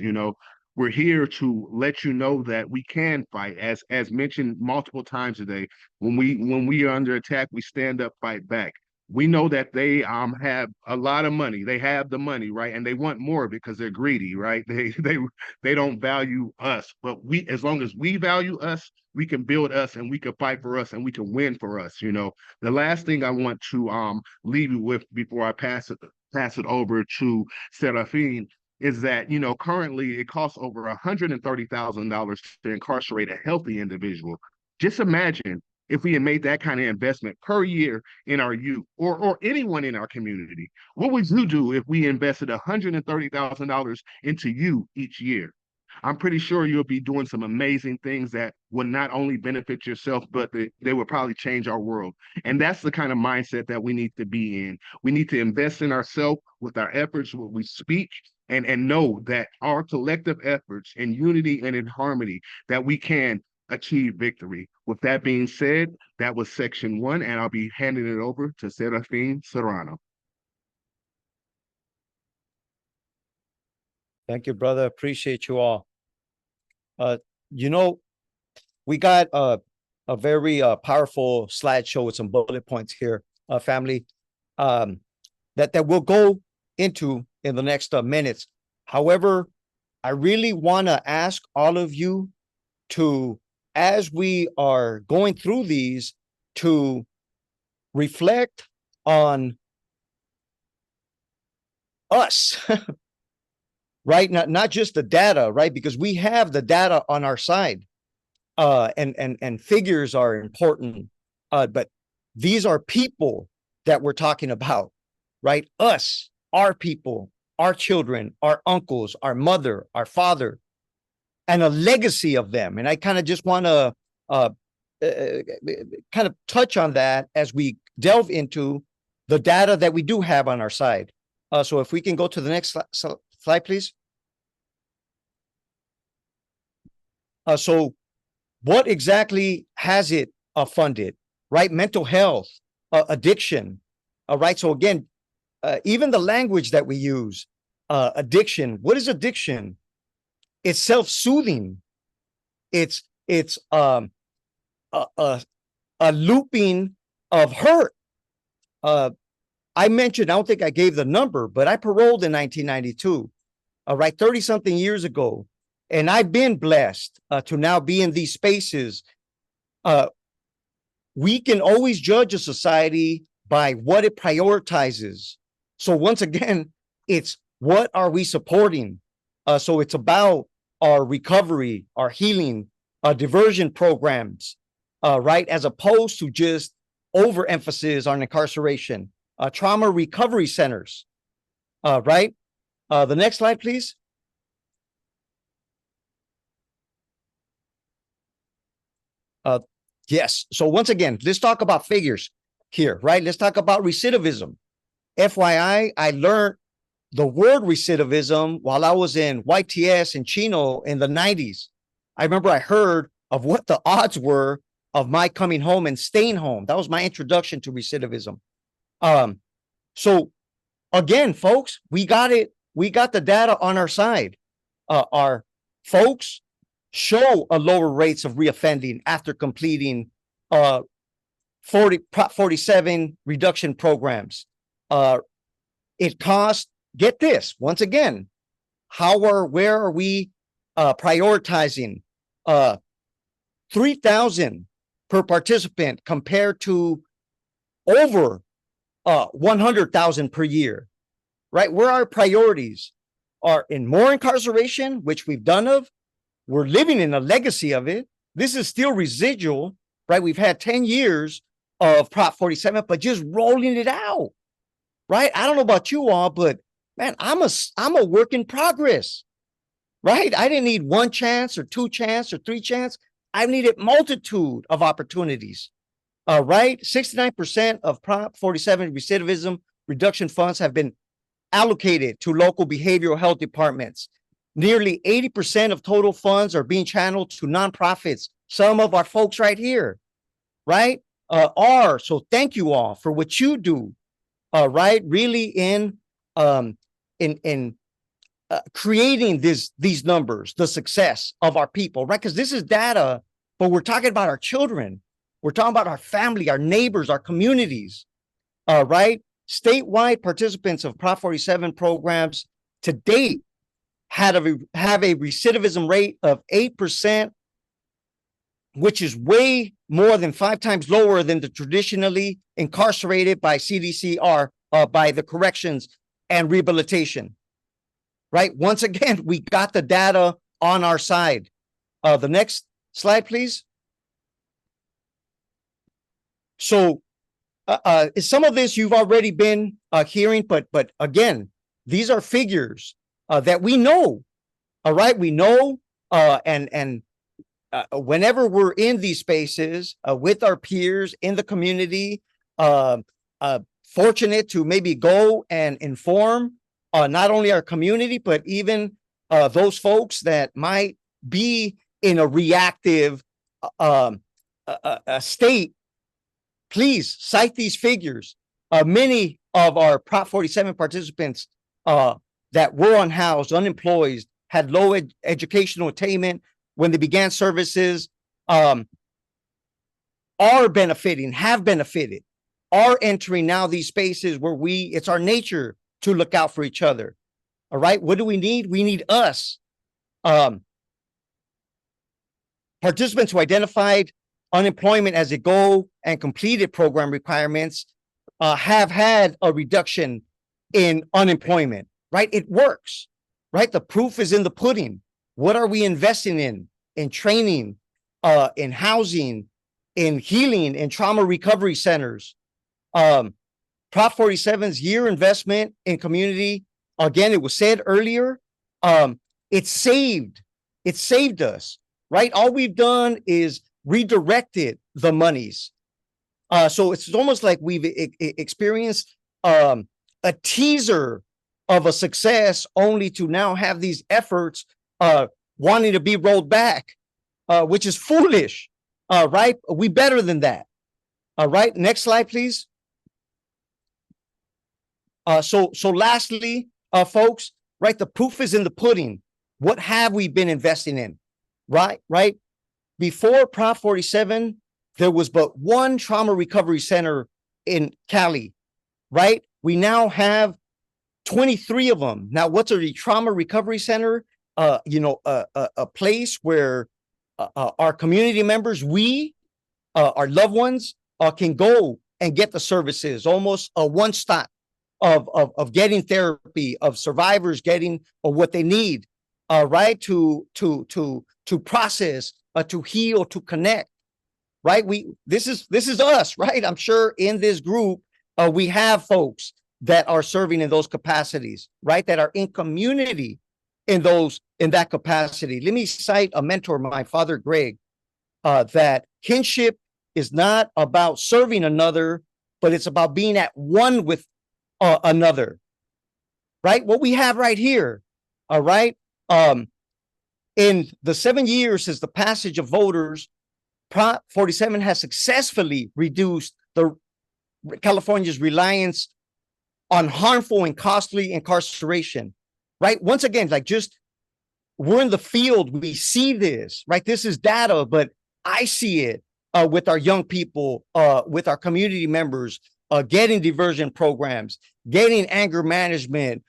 We're here to let you know that we can fight. As mentioned multiple times today, when we are under attack, we stand up, fight back. We know that they have a lot of money. They have the money, right? And they want more because they're greedy, right? They don't value us. But we, as long as we value us, we can build us and we can fight for us and we can win for us. You know, the last thing I want to leave you with before I pass it over to Serafine is that, you know, currently it costs over $130,000 to incarcerate a healthy individual. Just imagine if we had made that kind of investment per year in our youth or anyone in our community. What would you do if we invested $130,000 into you each year? I'm pretty sure you'll be doing some amazing things that will not only benefit yourself, but they will probably change our world. And that's the kind of mindset that we need to be in. We need to invest in ourselves with our efforts, what we speak, and know that our collective efforts in unity and in harmony, that we can achieve victory. With that being said, that was section 1, and I'll be handing it over to Serafine Serrano. Thank you, brother. Appreciate you all. You know, we got a very powerful slideshow with some bullet points here, family, that we'll go into in the next minutes. However, I really want to ask all of you to, as we are going through these, to reflect on us, right? Not just the data, right? Because we have the data on our side, and figures are important, but these are people that we're talking about, right? Us, our people, our children, our uncles, our mother, our father, and a legacy of them. And I kind of just want to kind of touch on that as we delve into the data that we do have on our side. So if we can go to the next slide, please. So what exactly has it funded, right? Mental health, addiction, right? So again, even the language that we use, addiction. What is addiction? It's self-soothing. It's a looping of hurt. I mentioned, I don't think I gave the number, but I paroled in 1992, right, 30-something years ago. And I've been blessed to now be in these spaces. We can always judge a society by what it prioritizes. So once again, it's what are we supporting? So it's about our recovery, our healing, diversion programs, right? As opposed to just overemphasis on incarceration, trauma recovery centers, right? The next slide, please. Yes. So once again, let's talk about figures here, right? Let's talk about recidivism. FYI, I learned the word recidivism while I was in YTS in Chino in the 90s. I remember I heard of what the odds were of my coming home and staying home. That was my introduction to recidivism. So again, folks, we got it. We got the data on our side. Our folks show a lower rates of reoffending after completing Prop 47 reduction programs. It costs, get this, once again, where are we prioritizing? 3,000 per participant compared to over 100,000 per year, right? Where our priorities are in more incarceration, which we've done of. We're living in a legacy of it. This is still residual, right? We've had 10 years of Prop 47, but just rolling it out, right? I don't know about you all, but man, I'm a work in progress, right? I didn't need one chance or two chance or three chance. I needed multitude of opportunities, right? 69% of Prop 47 recidivism reduction funds have been allocated to local behavioral health departments. Nearly 80% of total funds are being channeled to nonprofits. Some of our folks right here, right, are. So thank you all for what you do, right? Really in creating these numbers, the success of our people, right? Because this is data, but we're talking about our children. We're talking about our family, our neighbors, our communities, right? Statewide participants of Prop 47 programs to date have a recidivism rate of 8%, which is way more than 5 times lower than the traditionally incarcerated by CDC or by the corrections and rehabilitation. Right? Once again, we got the data on our side. The next slide, please. So some of this you've already been hearing, but again, these are figures that we know. All right, we know, and whenever we're in these spaces with our peers in the community, fortunate to maybe go and inform not only our community, but even those folks that might be in a reactive state. Please cite these figures. Many of our Prop 47 participants that were unhoused, unemployed, had low educational attainment when they began services, are benefiting, have benefited, are entering now these spaces where it's our nature to look out for each other. All right. What do we need? We need us. Participants who identified unemployment as a goal and completed program requirements have had a reduction in unemployment, right? It works, right? The proof is in the pudding. What are we investing in training, in housing, in healing, in trauma recovery centers? Prop 47's year investment in community, again, it was said earlier, it saved us, right? All we've done is redirected the monies. So it's almost like we've experienced a teaser of a success only to now have these efforts wanting to be rolled back, which is foolish, right? We better than that. All right, next slide, please. So lastly, folks, right, the proof is in the pudding. What have we been investing in, right? Before Prop 47, there was but one trauma recovery center in Cali, right? We now have 23 of them. Now, what's a trauma recovery center? A place where our community members, our loved ones, can go and get the services, almost a one-stop of getting therapy, of survivors getting what they need, right, to process, to heal, to connect, right? This is us, right? I'm sure in this group we have folks that are serving in those capacities, right? That are in community in that capacity. Let me cite a mentor, my father, Greg, that kinship is not about serving another, but it's about being at one with another, right? What we have right here, all right? In the 7 years since the passage of voters, Prop 47 has successfully reduced California's reliance on harmful and costly incarceration, right? Once again, we're in the field, we see this, right? This is data, but I see it with our young people, with our community members, getting diversion programs, getting anger management,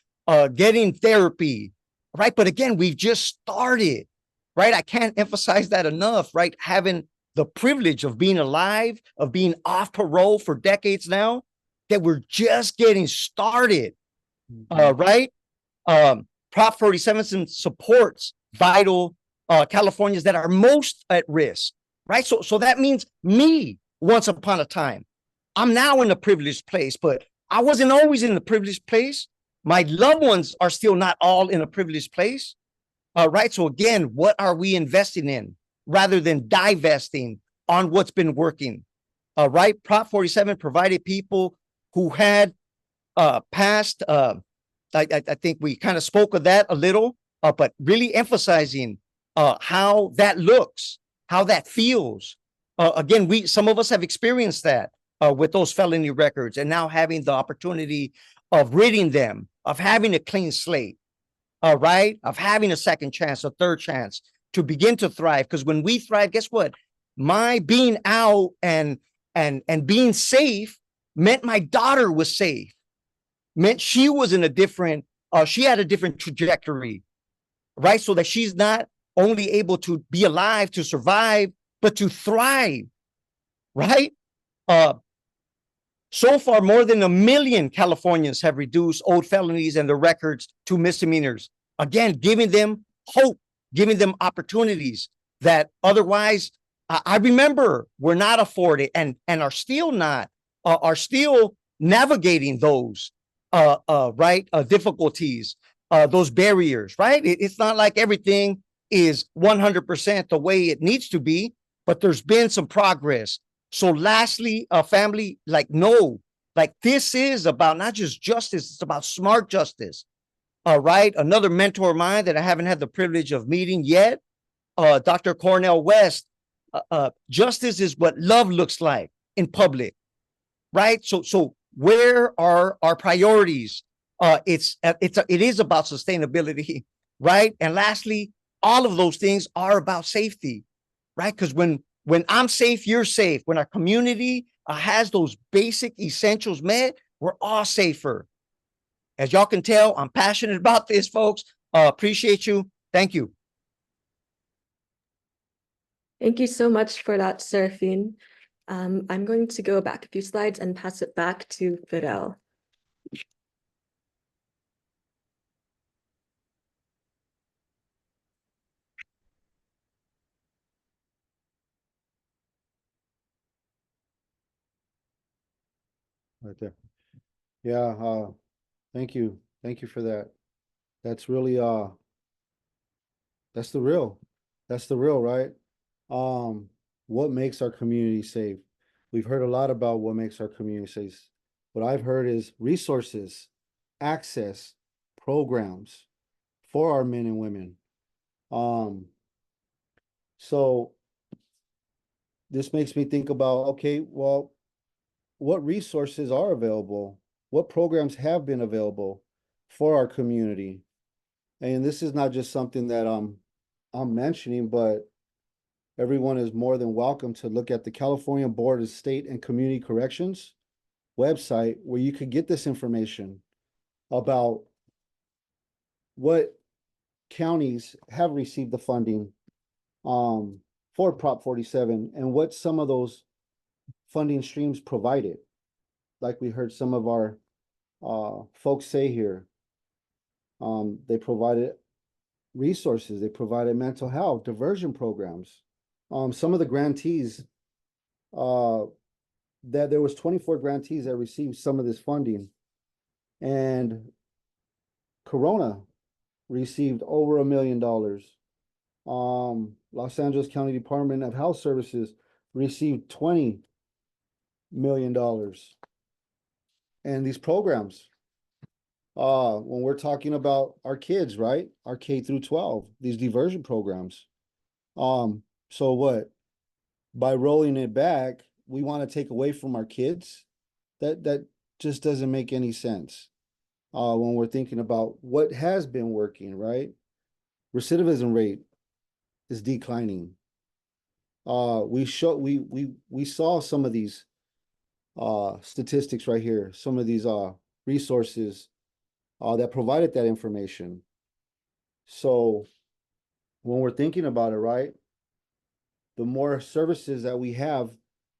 getting therapy, right? But again, we've just started, right? I can't emphasize that enough, right? Having the privilege of being alive, of being off parole for decades now, that we're just getting started, right? Prop 47 supports vital Californians that are most at risk, right? So that means me once upon a time. I'm now in a privileged place, but I wasn't always in the privileged place. My loved ones are still not all in a privileged place, right? So again, what are we investing in rather than divesting on what's been working, right? Prop 47 provided people who had passed, I think we kind of spoke of that a little, but really emphasizing how that looks, how that feels. Again, some of us have experienced that with those felony records, and now having the opportunity of ridding them, of having a clean slate, right? Of having a second chance, a third chance to begin to thrive. Because when we thrive, guess what? My being out and being safe meant my daughter was safe, meant she was in a different, she had a different trajectory, right? So that she's not only able to be alive, to survive, but to thrive, right? So far, more than 1 million Californians have reduced old felonies and their records to misdemeanors. Again, giving them hope, giving them opportunities that otherwise, I remember, were not afforded and are still not, are still navigating those, right, difficulties, those barriers, right? It's not like everything is 100% the way it needs to be, but there's been some progress. So lastly, family, like, no, like this is about not just justice, it's about smart justice. Right. Another mentor of mine that I haven't had the privilege of meeting yet, Dr. Cornell West, justice is what love looks like in public. Right. So where are our priorities? It is about sustainability. Right. And lastly, all of those things are about safety. Right. Because when I'm safe, you're safe. When our community has those basic essentials met, we're all safer. As y'all can tell, I'm passionate about this, folks. Appreciate you. Thank you. Thank you so much for that, Serafine. I'm going to go back a few slides and pass it back to Fidel. Right there. Yeah, thank you. Thank you for that. That's really that's the real. That's the real, right? What makes our community safe? We've heard a lot about what makes our community safe. What I've heard is resources, access, programs for our men and women. So this makes me think about, okay, well, what resources are available? What programs have been available for our community? And this is not just something that I'm mentioning, but everyone is more than welcome to look at the California Board of State and Community Corrections website, where you could get this information about what counties have received the funding for Prop 47 and what some of those funding streams provided. Like we heard some of our folks say here, they provided resources, they provided mental health, diversion programs. Some of the grantees, that there was 24 grantees that received some of this funding, and Corona received over $1 million. Los Angeles County Department of Health Services received $20 million. And these programs, when we're talking about our kids, right? Our K through 12, these diversion programs. So what? By rolling it back, we want to take away from our kids? That just doesn't make any sense. When we're thinking about what has been working, right? Recidivism rate is declining. We saw some of these statistics right here, some of these resources that provided that information. So when we're thinking about it, right, the more services that we have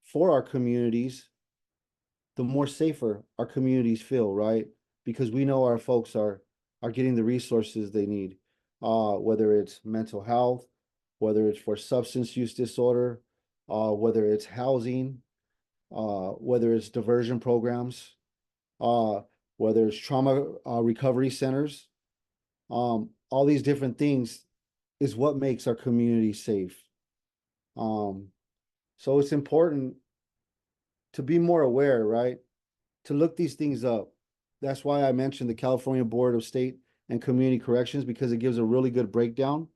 for our communities, the more safer our communities feel, right? Because we know our folks are getting the resources they need, whether it's mental health, whether it's for substance use disorder, whether it's housing, whether it's diversion programs, whether it's trauma recovery centers. All these different things is what makes our community safe. So it's important to be more aware, right? To look these things up. That's why I mentioned the California Board of State and Community Corrections, because it gives a really good breakdown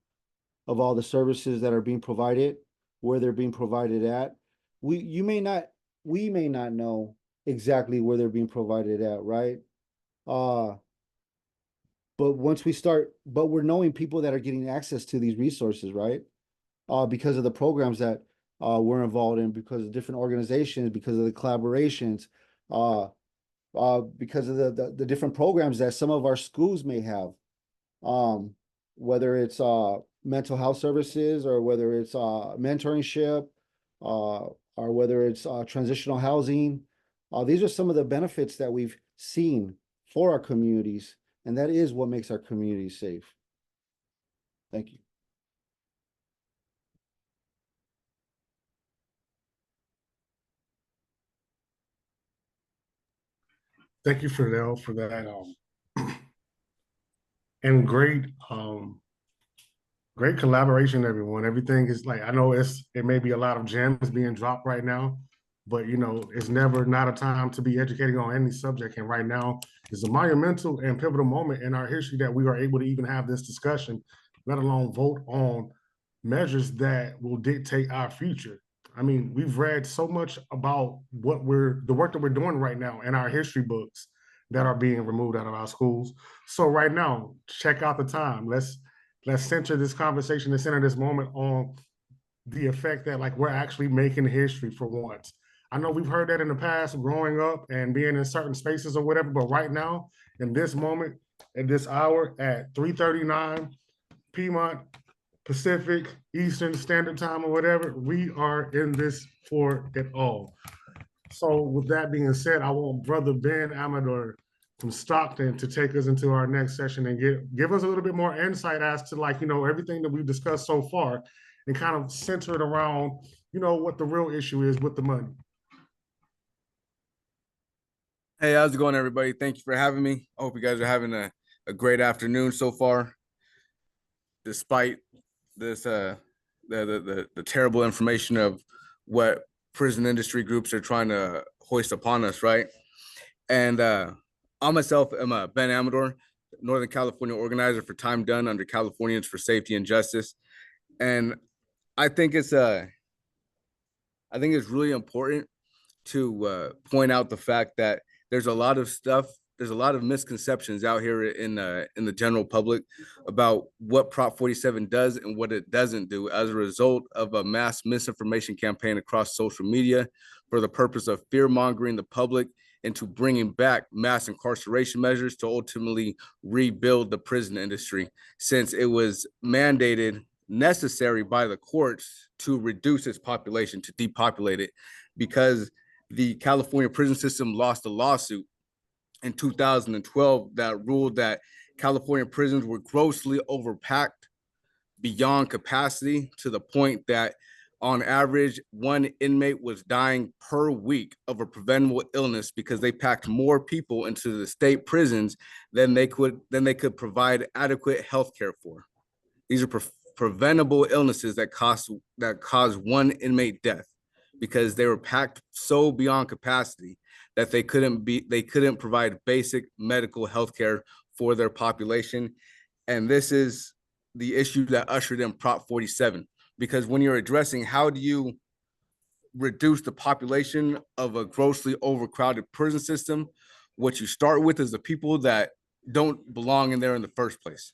of all the services that are being provided, where they're being provided at. We may not know exactly where they're being provided at, right? But once we start, but we're knowing people that are getting access to these resources, right? Because of the programs that we're involved in, because of different organizations, because of the collaborations, because of the different programs that some of our schools may have, whether it's mental health services, or whether it's mentorship, or whether it's transitional housing. These are some of the benefits that we've seen for our communities, and that is what makes our communities safe. Thank you. Thank you, Fidel, for that. And great collaboration, everyone. Everything is like, I know it may be a lot of gems being dropped right now, but it's never not a time to be educating on any subject. And right now is a monumental and pivotal moment in our history that we are able to even have this discussion, let alone vote on measures that will dictate our future. I mean, we've read so much about the work that we're doing right now in our history books that are being removed out of our schools. So right now, check out the time. Let's center this conversation and center this moment on the effect that like we're actually making history for once. I know we've heard that in the past growing up and being in certain spaces or whatever, but right now, in this moment, at this hour at 3:39 Piedmont Pacific Eastern Standard Time or whatever, we are in this for it all. So with that being said, I want Brother Ben Amador from Stockton to take us into our next session and give us a little bit more insight as to everything that we've discussed so far, and kind of center it around what the real issue is with the money. Hey, how's it going, everybody? Thank you for having me. I hope you guys are having a great afternoon so far, despite this the terrible information of what prison industry groups are trying to hoist upon us, right? And I myself am a Ben Amador, Northern California organizer for Time Done under Californians for Safety and Justice. And I think it's really important to point out the fact that there's a lot of misconceptions out here in the general public about what Prop 47 does and what it doesn't do as a result of a mass misinformation campaign across social media for the purpose of fear-mongering the public into bringing back mass incarceration measures to ultimately rebuild the prison industry, since it was mandated necessary by the courts to reduce its population, to depopulate it, because the California prison system lost a lawsuit in 2012 that ruled that California prisons were grossly overpacked beyond capacity, to the point that on average, one inmate was dying per week of a preventable illness because they packed more people into the state prisons than they could provide adequate health care for. These are preventable illnesses that cause one inmate death, because they were packed so beyond capacity that they couldn't provide basic medical health care for their population. And this is the issue that ushered in Prop 47, because when you're addressing how do you reduce the population of a grossly overcrowded prison system, what you start with is the people that don't belong in there in the first place.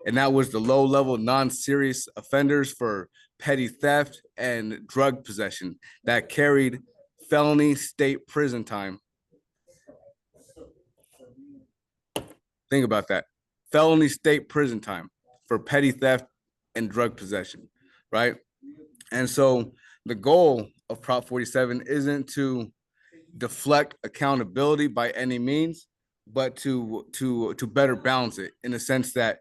And that was the low-level, non-serious offenders for petty theft and drug possession that carried felony state prison time. Think about that. Felony state prison time for petty theft and drug possession, right? And so the goal of Prop 47 isn't to deflect accountability by any means, but to better balance it, in the sense that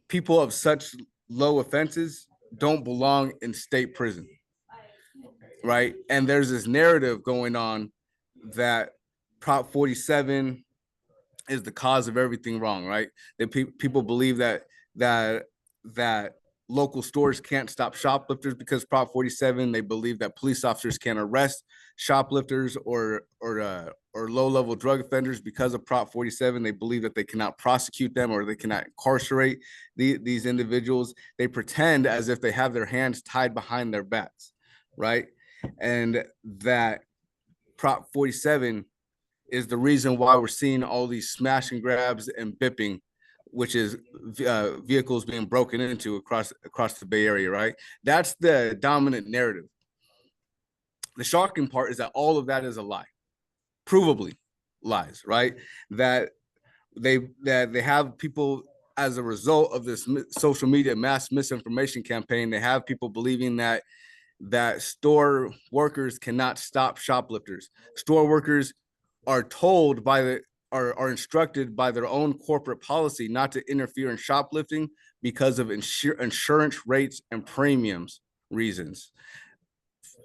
people of such low offenses don't belong in state prison, right? And there's this narrative going on that Prop 47 is the cause of everything wrong, right? That people believe that local stores can't stop shoplifters because Prop 47. They believe that police officers can't arrest shoplifters or low-level drug offenders because of Prop 47. They believe that they cannot prosecute them or they cannot incarcerate these individuals. They pretend as if they have their hands tied behind their backs, right? And that Prop 47 is the reason why we're seeing all these smash and grabs and bipping which is vehicles being broken into across the Bay Area, right? That's the dominant narrative. The shocking part is that all of that is a lie, provably lies, right? That they have people, as a result of this social media mass misinformation campaign, they have people believing that store workers cannot stop shoplifters. Store workers are told are instructed by their own corporate policy not to interfere in shoplifting because of insurance rates and premiums reasons.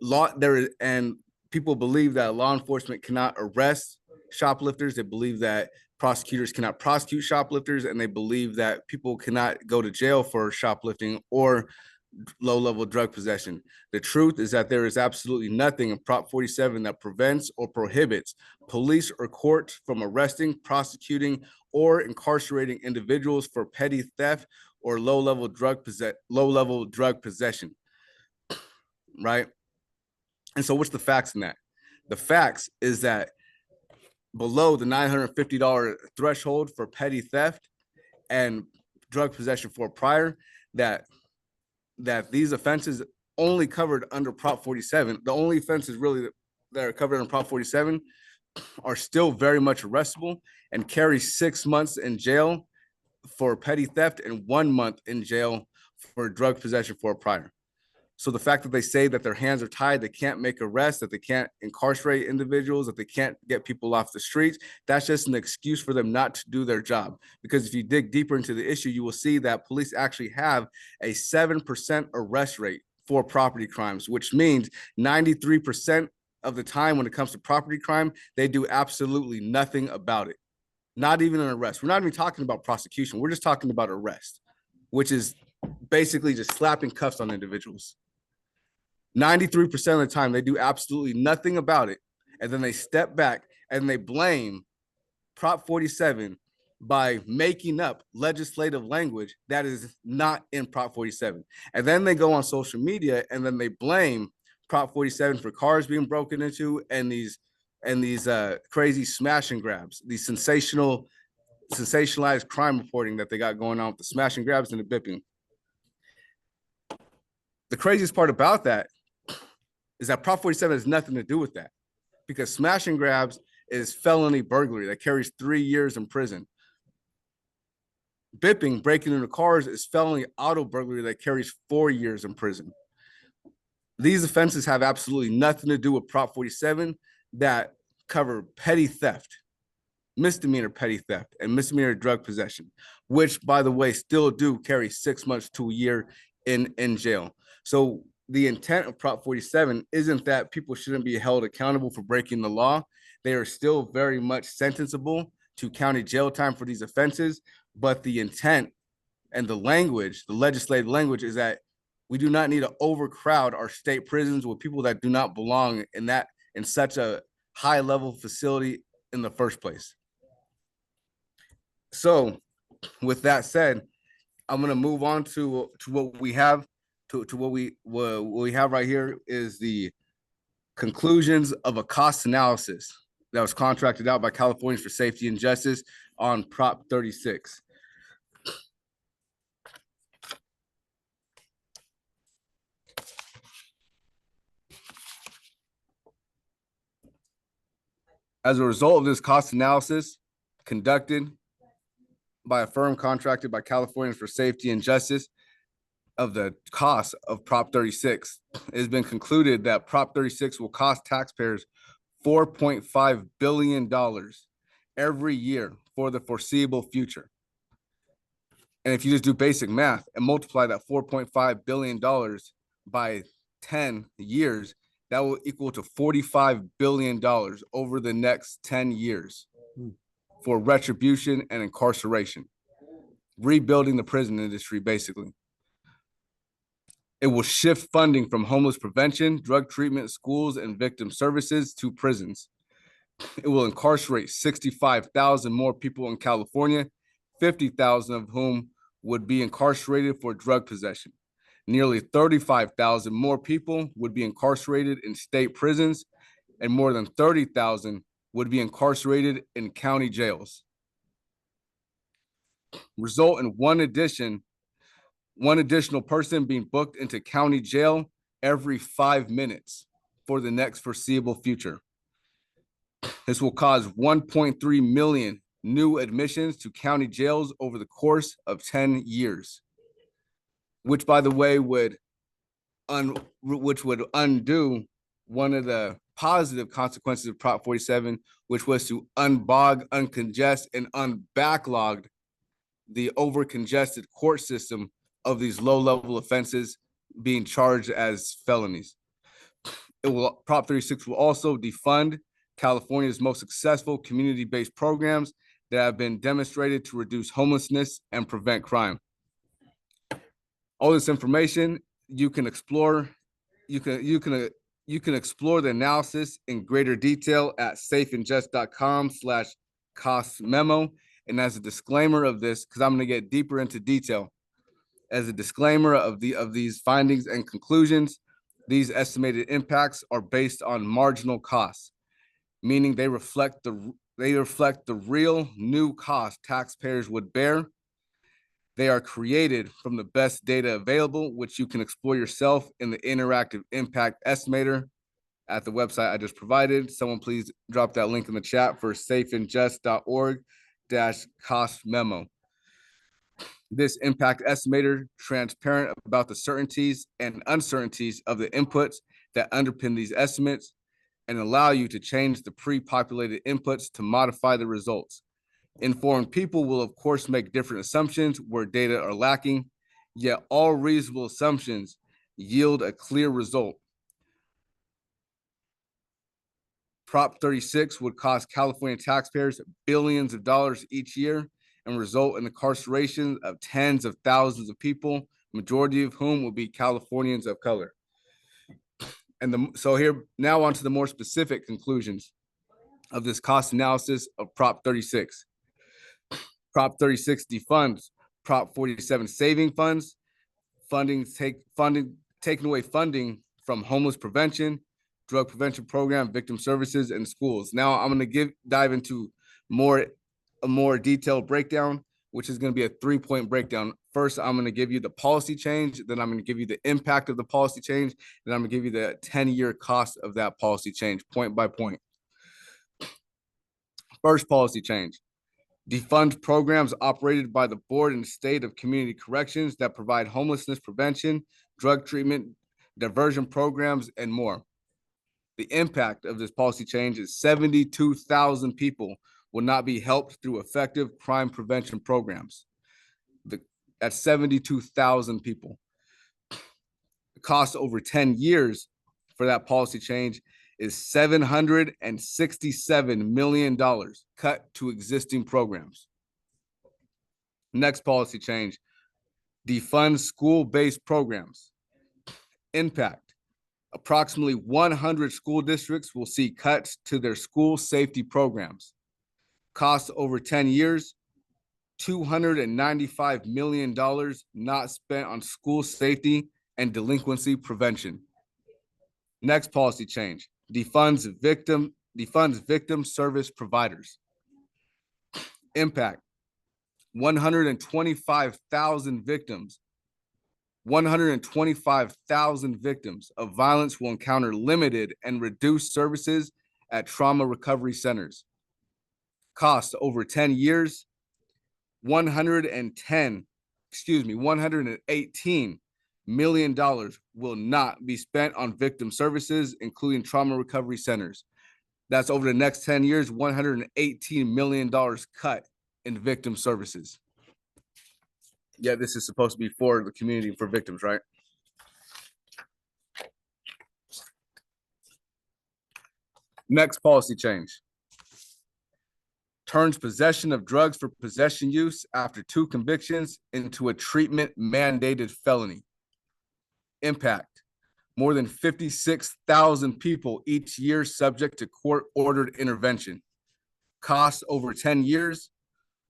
And people believe that law enforcement cannot arrest shoplifters. They believe that prosecutors cannot prosecute shoplifters, and they believe that people cannot go to jail for shoplifting or low-level drug possession. The truth is that there is absolutely nothing in Prop 47 that prevents or prohibits police or courts from arresting, prosecuting, or incarcerating individuals for petty theft or low-level drug possession, right? And so what's the facts in that? The facts is that below the $950 threshold for petty theft and drug possession for a prior, that these offenses only covered under Prop 47, the only offenses really that are covered under Prop 47 are still very much arrestable and carry 6 months in jail for petty theft and 1 month in jail for drug possession for a prior. So the fact that they say that their hands are tied, they can't make arrests, that they can't incarcerate individuals, that they can't get people off the streets, that's just an excuse for them not to do their job. Because if you dig deeper into the issue, you will see that police actually have a 7% arrest rate for property crimes, which means 93% of the time when it comes to property crime, they do absolutely nothing about it. Not even an arrest. We're not even talking about prosecution. We're just talking about arrest, which is basically just slapping cuffs on individuals. 93% of the time, they do absolutely nothing about it. And then they step back and they blame Prop 47 by making up legislative language that is not in Prop 47. And then they go on social media and then they blame Prop 47 for cars being broken into and these crazy smash and grabs, these sensationalized crime reporting that they got going on with the smash and grabs and the bipping. The craziest part about that is that Prop 47 has nothing to do with that, because smash and grabs is felony burglary that carries 3 years in prison. Bipping, breaking into cars, is felony auto burglary that carries 4 years in prison. These offenses have absolutely nothing to do with Prop 47 that cover petty theft, misdemeanor petty theft, and misdemeanor drug possession, which, by the way, still do carry 6 months to a year in jail. So the intent of Prop 47 isn't that people shouldn't be held accountable for breaking the law. They are still very much sentenciable to county jail time for these offenses. But the intent and the language, the legislative language, is that we do not need to overcrowd our state prisons with people that do not belong in such a high level facility in the first place. So with that said, I'm going to move on to what we have. To what we have right here is the conclusions of a cost analysis that was contracted out by Californians for Safety and Justice on Prop 36. As a result of this cost analysis conducted by a firm contracted by Californians for Safety and Justice of the cost of Prop 36, it has been concluded that Prop 36 will cost taxpayers $4.5 billion every year for the foreseeable future. And if you just do basic math and multiply that $4.5 billion by 10 years, that will equal to $45 billion over the next 10 years for retribution and incarceration, rebuilding the prison industry, basically. It will shift funding from homeless prevention, drug treatment, schools, and victim services to prisons. It will incarcerate 65,000 more people in California, 50,000 of whom would be incarcerated for drug possession. Nearly 35,000 more people would be incarcerated in state prisons, and more than 30,000 would be incarcerated in county jails. result in one additional person being booked into county jail every 5 minutes for the next foreseeable future. This will cause 1.3 million new admissions to county jails over the course of 10 years, which, by the way, would undo one of the positive consequences of Prop 47, which was to unbog, uncongest, and unbacklog the overcongested court system of these low-level offenses being charged as felonies. Prop 36 will also defund California's most successful community-based programs that have been demonstrated to reduce homelessness and prevent crime. All this information you can explore. You can explore the analysis in greater detail at safeandjust.com/cost memo. And as a disclaimer of this, because I'm going to get deeper into detail, as a disclaimer of these findings and conclusions, these estimated impacts are based on marginal costs, meaning they reflect the real new cost taxpayers would bear. They are created from the best data available, which you can explore yourself in the interactive impact estimator at the website I just provided. Someone please drop that link in the chat for safeandjust.org-cost memo. This impact estimator transparent about the certainties and uncertainties of the inputs that underpin these estimates and allow you to change the pre-populated inputs to modify the results. Informed people will, of course, make different assumptions where data are lacking, yet all reasonable assumptions yield a clear result. Prop 36 would cost California taxpayers billions of dollars each year and result in incarceration of tens of thousands of people, majority of whom will be Californians of color. So here, now on to the more specific conclusions of this cost analysis of Prop 36. Prop 36 defunds Prop 47 saving funds, taking away funding from homeless prevention, drug prevention program, victim services, and schools. Now I'm going to dive into a more detailed breakdown, which is going to be a 3-point breakdown. First, I'm going to give you the policy change. Then I'm going to give you the impact of the policy change. Then I'm going to give you the 10-year cost of that policy change, point by point. First policy change. Defund programs operated by the board and state of community corrections that provide homelessness prevention, drug treatment, diversion programs, and more. The impact of this policy change is 72,000 people will not be helped through effective crime prevention programs. That's 72,000 people. The cost over 10 years for that policy change is $767 million cut to existing programs. Next policy change, defund school-based programs. Impact, approximately 100 school districts will see cuts to their school safety programs. Cost over 10 years, $295 million not spent on school safety and delinquency prevention. Next policy change, defunds victim service providers. Impact, 125,000 victims of violence will encounter limited and reduced services at trauma recovery centers. Cost over 10 years, $118 million will not be spent on victim services, including trauma recovery centers. That's over the next 10 years, $118 million cut in victim services. Yeah, this is supposed to be for the community, for victims, right? Next policy change. Turns possession of drugs for possession use after 2 convictions into a treatment mandated felony. Impact, more than 56,000 people each year subject to court-ordered intervention. Cost over 10 years,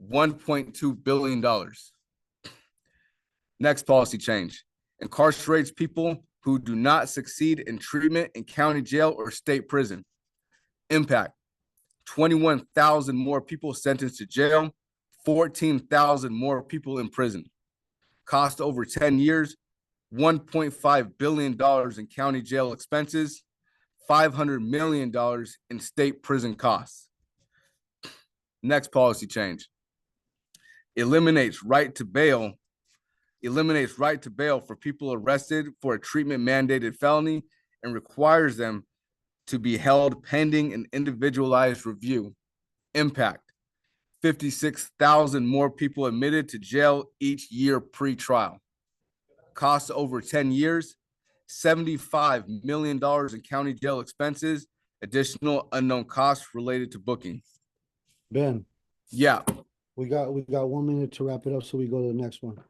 $1.2 billion. Next policy change, incarcerates people who do not succeed in treatment in county jail or state prison. Impact, 21,000 more people sentenced to jail, 14,000 more people in prison. Cost over 10 years, $1.5 billion in county jail expenses, $500 million in state prison costs. Next policy change. Eliminates right to bail for people arrested for a treatment mandated felony and requires them to be held pending an individualized review. Impact: 56,000 more people admitted to jail each year pre-trial. Cost over 10 years, $75 million in county jail expenses, additional unknown costs related to booking. Ben, Yeah. we got 1 minute to wrap it up, so we go to the next one.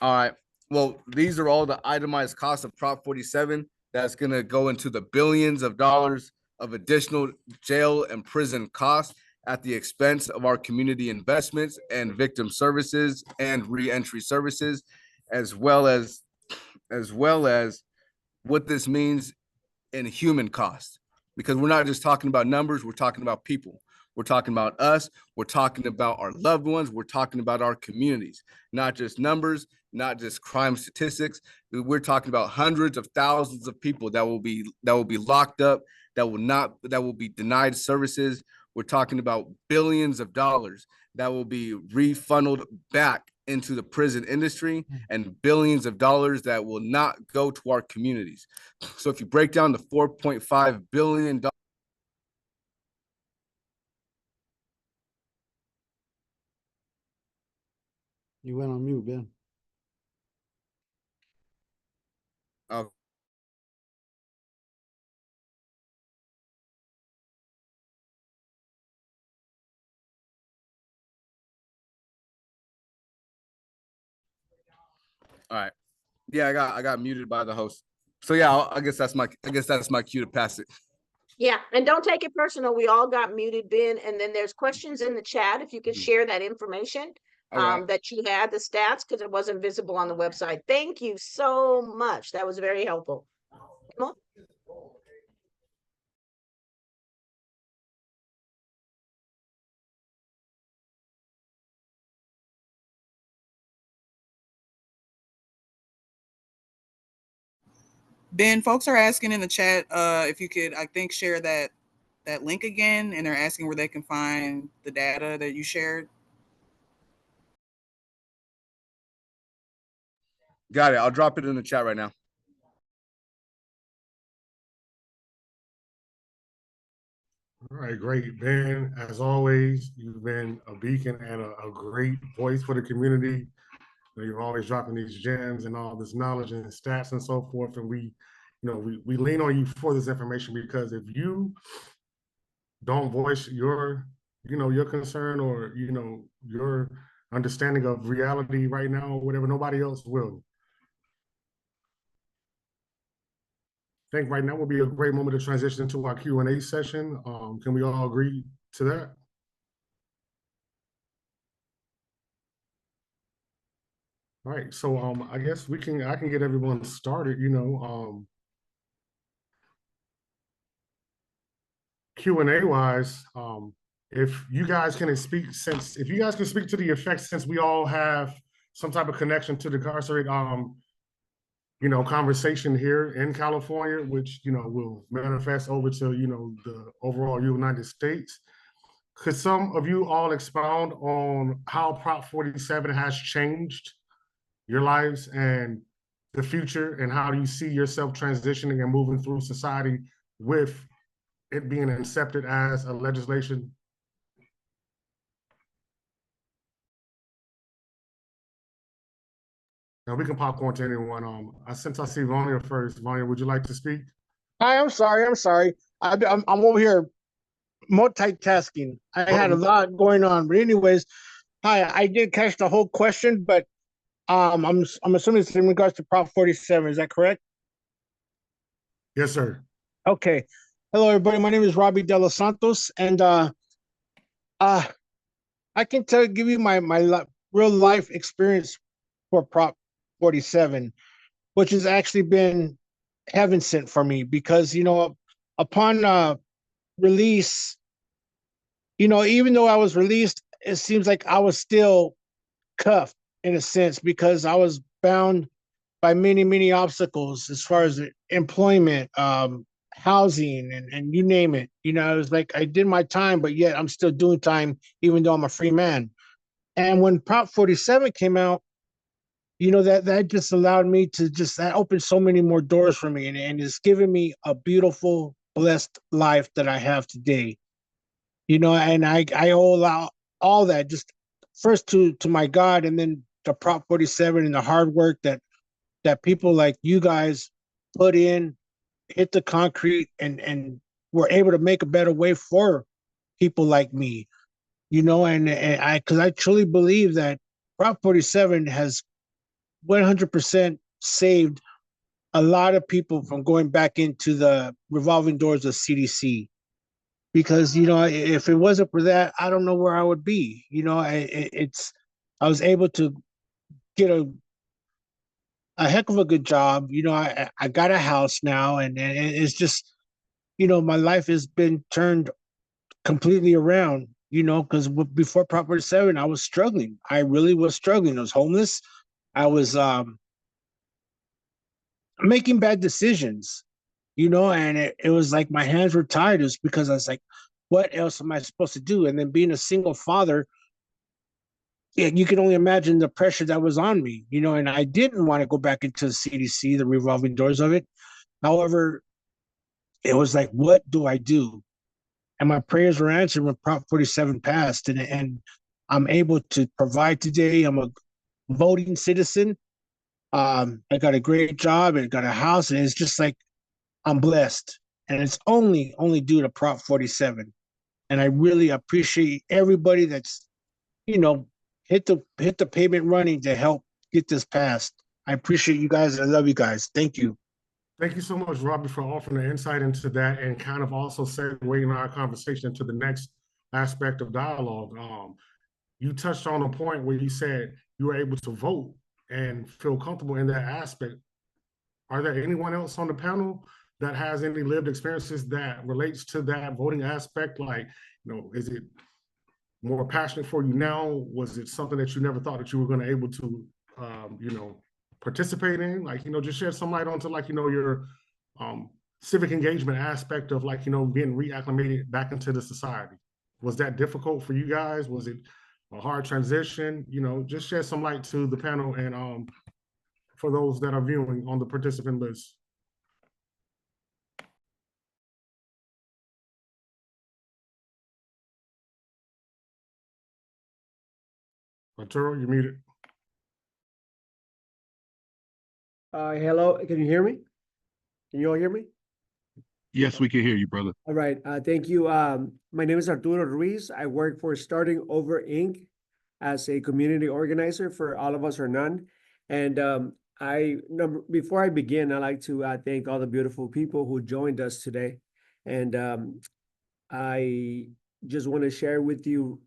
All right. Well, these are all the itemized costs of Prop 47. That's going to go into the billions of dollars of additional jail and prison costs at the expense of our community investments and victim services and reentry services, as well as what this means in human cost. Because we're not just talking about numbers, we're talking about people. We're talking about us. We're talking about our loved ones. We're talking about our communities, not just numbers, not just crime statistics. We're talking about hundreds of thousands of people that will be locked up, that will be denied services. We're talking about billions of dollars that will be refunneled back into the prison industry, and billions of dollars that will not go to our communities. So if you break down the $4.5 billion. You went on mute, Ben. Oh. All right. Yeah, I got muted by the host. So yeah, I guess that's my cue to pass it. Yeah, and don't take it personal. We all got muted, Ben, and then there's questions in the chat. If you could share that information that you had, the stats, because it wasn't visible on the website. Thank you so much. That was very helpful. Come on. Ben, folks are asking in the chat if you could, I think, share that link again, and they're asking where they can find the data that you shared. Got it. I'll drop it in the chat right now. All right, great, Ben. As always, you've been a beacon and a great voice for the community. You're always dropping these gems and all this knowledge and stats and so forth. And we lean on you for this information, because if you don't voice your concern or, your understanding of reality right now or whatever, nobody else will. I think right now will be a great moment to transition into our Q&A session. Can we all agree to that? All right, so I guess I can get everyone started, Q&A wise. If you guys can speak to the effects, since we all have some type of connection to the Decarcerate conversation here in California, which will manifest over to the overall United States. Could some of you all expound on how Prop 47 has changed your lives and the future, and how do you see yourself transitioning and moving through society with it being accepted as a legislation? Now we can popcorn to anyone. Since I see Vanya first, Vanya, would you like to speak? Hi, I'm sorry. I'm over here multitasking. I had a lot going on, but anyways, hi. I did catch the whole question, but I'm assuming it's in regards to Prop 47. Is that correct? Yes, sir. Okay. Hello, everybody. My name is Robbie De Los Santos, and I can give you my real life experience for Prop 47, which has actually been heaven sent for me, because upon release, even though I was released it seems like I was still cuffed in a sense because I was bound by many, many obstacles as far as employment, housing, and you name it. You know, it was like I did my time, but yet I'm still doing time, even though I'm a free man. And when Prop 47 came out, you know, that just allowed me to that opened so many more doors for me, and it's given me a beautiful, blessed life that I have today. You know, and I owe all that just first to my God, and then to Prop 47 and the hard work that people like you guys put in, hit the concrete, and were able to make a better way for people like me. You know, and because I truly believe that Prop 47 has 100% saved a lot of people from going back into the revolving doors of CDC. Because, you know, if it wasn't for that, I don't know where I would be. You know, I was able to get a heck of a good job. You know, I got a house now, and it's just, you know, my life has been turned completely around. You know, because before Prop 47, I was struggling. I really was struggling. I was homeless. I was making bad decisions, you know, and it was like my hands were tied. It was because I was like, what else am I supposed to do? And then being a single father, yeah, you can only imagine the pressure that was on me, you know, and I didn't want to go back into the CDC, the revolving doors of it. However, it was like, what do I do? And my prayers were answered when Prop 47 passed, and I'm able to provide today. I'm a voting citizen. I got a great job and got a house, and it's just like I'm blessed, and it's only due to Prop 47. And I really appreciate everybody that's, you know, hit the pavement running to help get this passed. I appreciate you guys, and I love you guys. Thank you. Thank you so much, Robbie, for offering the insight into that and kind of also segueing our conversation to the next aspect of dialogue. You touched on a point where you said you were able to vote and feel comfortable in that aspect. Are there anyone else on the panel that has any lived experiences that relates to that voting aspect? Like, you know, is it more passionate for you now? Was it something that you never thought that you were going to able to, you know, participate in? Like, you know, just shed some light onto, like, you know, your civic engagement aspect of, like, you know, being reacclimated back into the society. Was that difficult for you guys? Was it a hard transition? You know, just shed some light to the panel and for those that are viewing on the participant list. Arturo, you're muted. Hello, can you hear me? Can you all hear me? Yes, we can hear you, brother. All right, thank you. My name is Arturo Ruiz. I work for Starting Over Inc. as a community organizer for All of Us or None. And before I begin, I'd like to thank all the beautiful people who joined us today. And I just want to share with you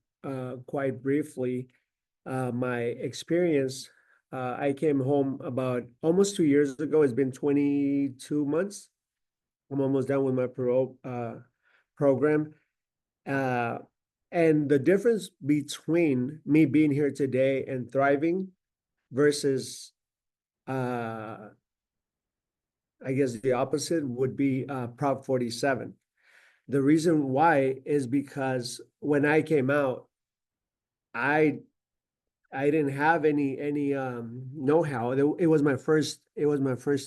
quite briefly my experience. I came home about almost 2 years ago. It's been 22 months. I'm almost done with my parole program. And the difference between me being here today and thriving versus, I guess the opposite would be Prop 47. The reason why is because when I came out, I didn't have any know-how. It was my first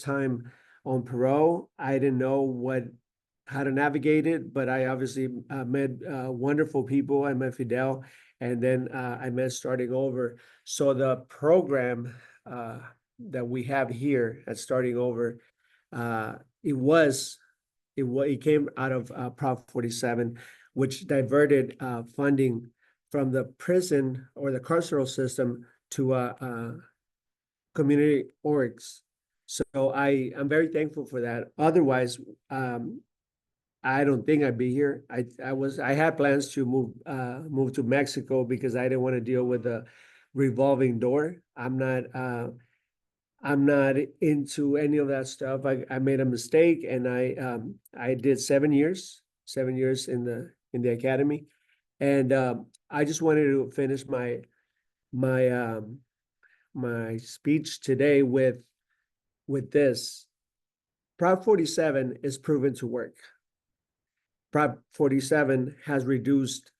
time on parole. I didn't know how to navigate it, but I obviously met wonderful people. I met Fidel, and then I met Starting Over. So the program that we have here at Starting Over, it came out of Prop 47, which diverted funding from the prison or the carceral system to community orgs. So I'm very thankful for that. Otherwise, I don't think I'd be here. I had plans to move to Mexico because I didn't want to deal with the revolving door. I'm not into any of that stuff. I made a mistake, and I did 7 years in the academy. And I just wanted to finish my my speech today with this. Prop 47 is proven to work. Prop 47 has reduced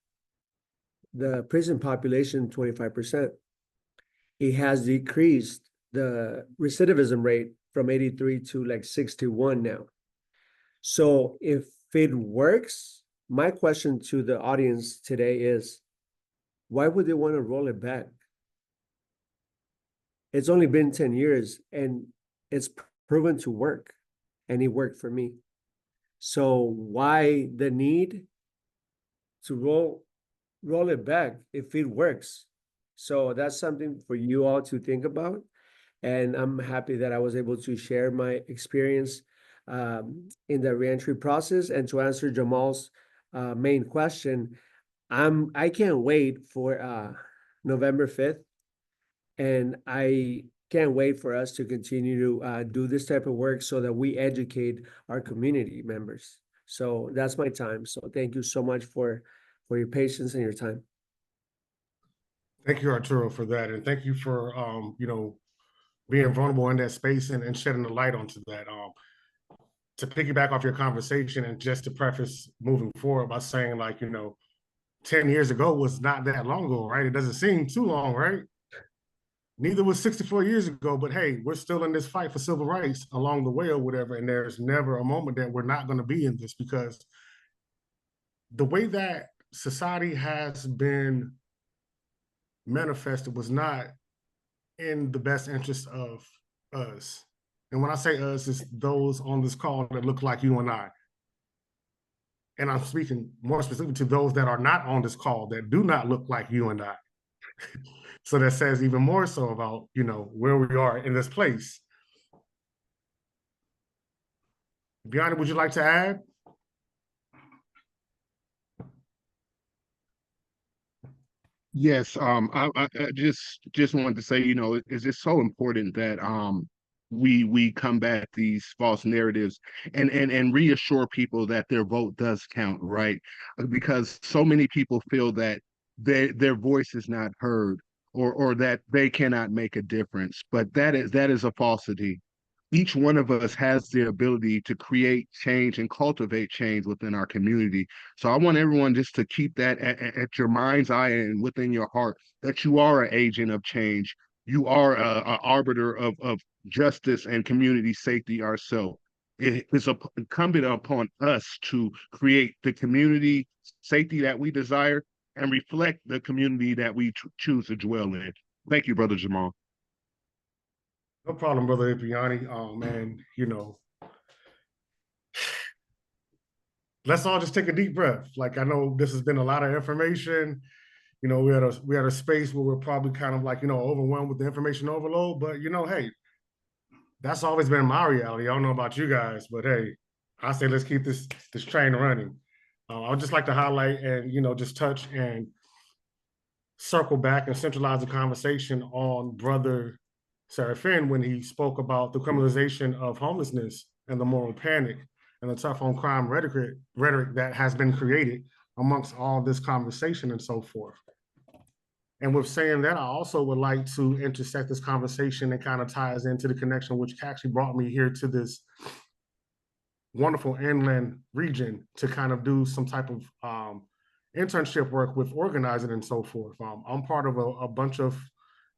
the prison population 25%. It has decreased the recidivism rate from 83 to like 61 now. So if it works, my question to the audience today is, why would they want to roll it back? It's only been 10 years and it's proven to work, and it worked for me. So why the need to roll it back if it works? So that's something for you all to think about. And I'm happy that I was able to share my experience in the reentry process. And to answer Jamal's main question, I can't wait for November 5th. And I can't wait for us to continue to do this type of work so that we educate our community members. So that's my time. So thank you so much for your patience and your time. Thank you, Arturo, for that. And thank you for, being vulnerable in that space and shedding the light onto that. To piggyback off your conversation and just to preface moving forward by saying, like, 10 years ago was not that long ago, right? It doesn't seem too long, right? Neither was 64 years ago, but hey, we're still in this fight for civil rights along the way or whatever. And there's never a moment that we're not going to be in this, because the way that society has been manifested was not in the best interest of us. And when I say us, it's those on this call that look like you and I. And I'm speaking more specifically to those that are not on this call that do not look like you and I. So that says even more so about, where we are in this place. Bianca, would you like to add? Yes, I just wanted to say, it's just so important that we combat these false narratives and reassure people that their vote does count, right? Because so many people feel that their voice is not heard, or that they cannot make a difference. But that is a falsity. Each one of us has the ability to create change and cultivate change within our community. So I want everyone just to keep that at your mind's eye and within your heart, that you are an agent of change. You are a arbiter of justice and community safety ourselves. It is incumbent upon us to create the community safety that we desire and reflect the community that we choose to dwell in. Thank you, Brother Jamal. No problem, Brother Ipiani. Man, let's all just take a deep breath. Like, I know this has been a lot of information. We had a space where we're probably kind of like, overwhelmed with the information overload, but hey, that's always been my reality. I don't know about you guys, but hey, I say let's keep this train running. I would just like to highlight and just touch and circle back and centralize the conversation on Brother Serafin when he spoke about the criminalization of homelessness and the moral panic and the tough on crime rhetoric that has been created amongst all this conversation and so forth. And with saying that, I also would like to intersect this conversation and kind of ties into the connection which actually brought me here to this wonderful inland region to kind of do some type of internship work with organizing and so forth. I'm part of a bunch of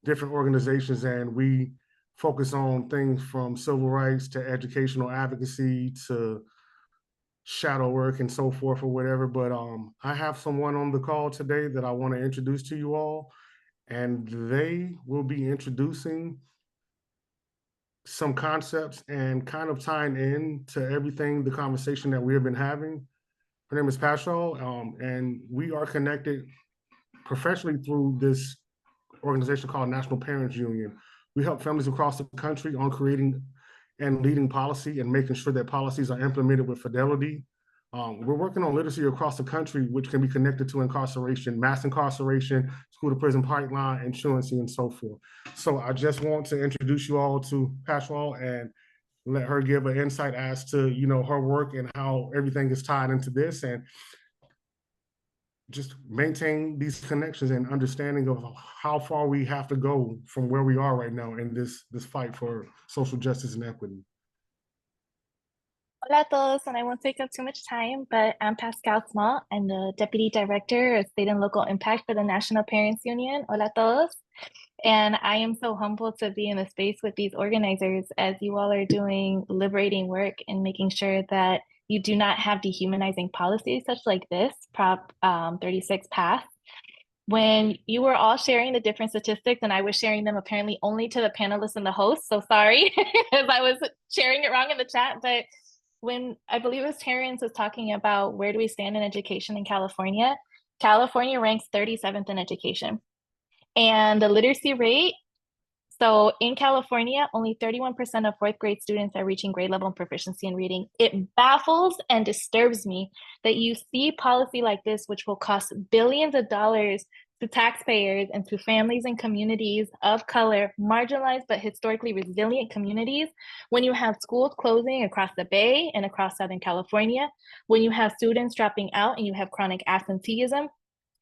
different organizations, and we focus on things from civil rights to educational advocacy to shadow work and so forth or whatever. But I have someone on the call today that I want to introduce to you all, and they will be introducing some concepts and kind of tying in to everything, the conversation that we have been having. Her name is Paschal, and we are connected professionally through this organization called National Parents Union. We help families across the country on creating and leading policy and making sure that policies are implemented with fidelity. We're working on literacy across the country, which can be connected to incarceration, mass incarceration, school to prison pipeline, insurance, and so forth. So I just want to introduce you all to Paschal and let her give an insight as to her work and how everything is tied into this. And just maintain these connections and understanding of how far we have to go from where we are right now in this fight for social justice and equity. Hola a todos, and I won't take up too much time, but I'm Pascal Small. I'm the Deputy Director of State and Local Impact for the National Parents Union. Hola a todos. And I am so humbled to be in the space with these organizers as you all are doing liberating work and making sure that you do not have dehumanizing policies such like this, Prop 36 passed. When you were all sharing the different statistics and I was sharing them apparently only to the panelists and the host, so sorry if I was sharing it wrong in the chat, but when I believe it was Terrence was talking about where do we stand in education in California, California ranks 37th in education. And the literacy rate, so in California, only 31% of fourth grade students are reaching grade level proficiency in reading. It baffles and disturbs me that you see policy like this, which will cost billions of dollars to taxpayers and to families and communities of color, marginalized but historically resilient communities, when you have schools closing across the Bay and across Southern California, when you have students dropping out and you have chronic absenteeism,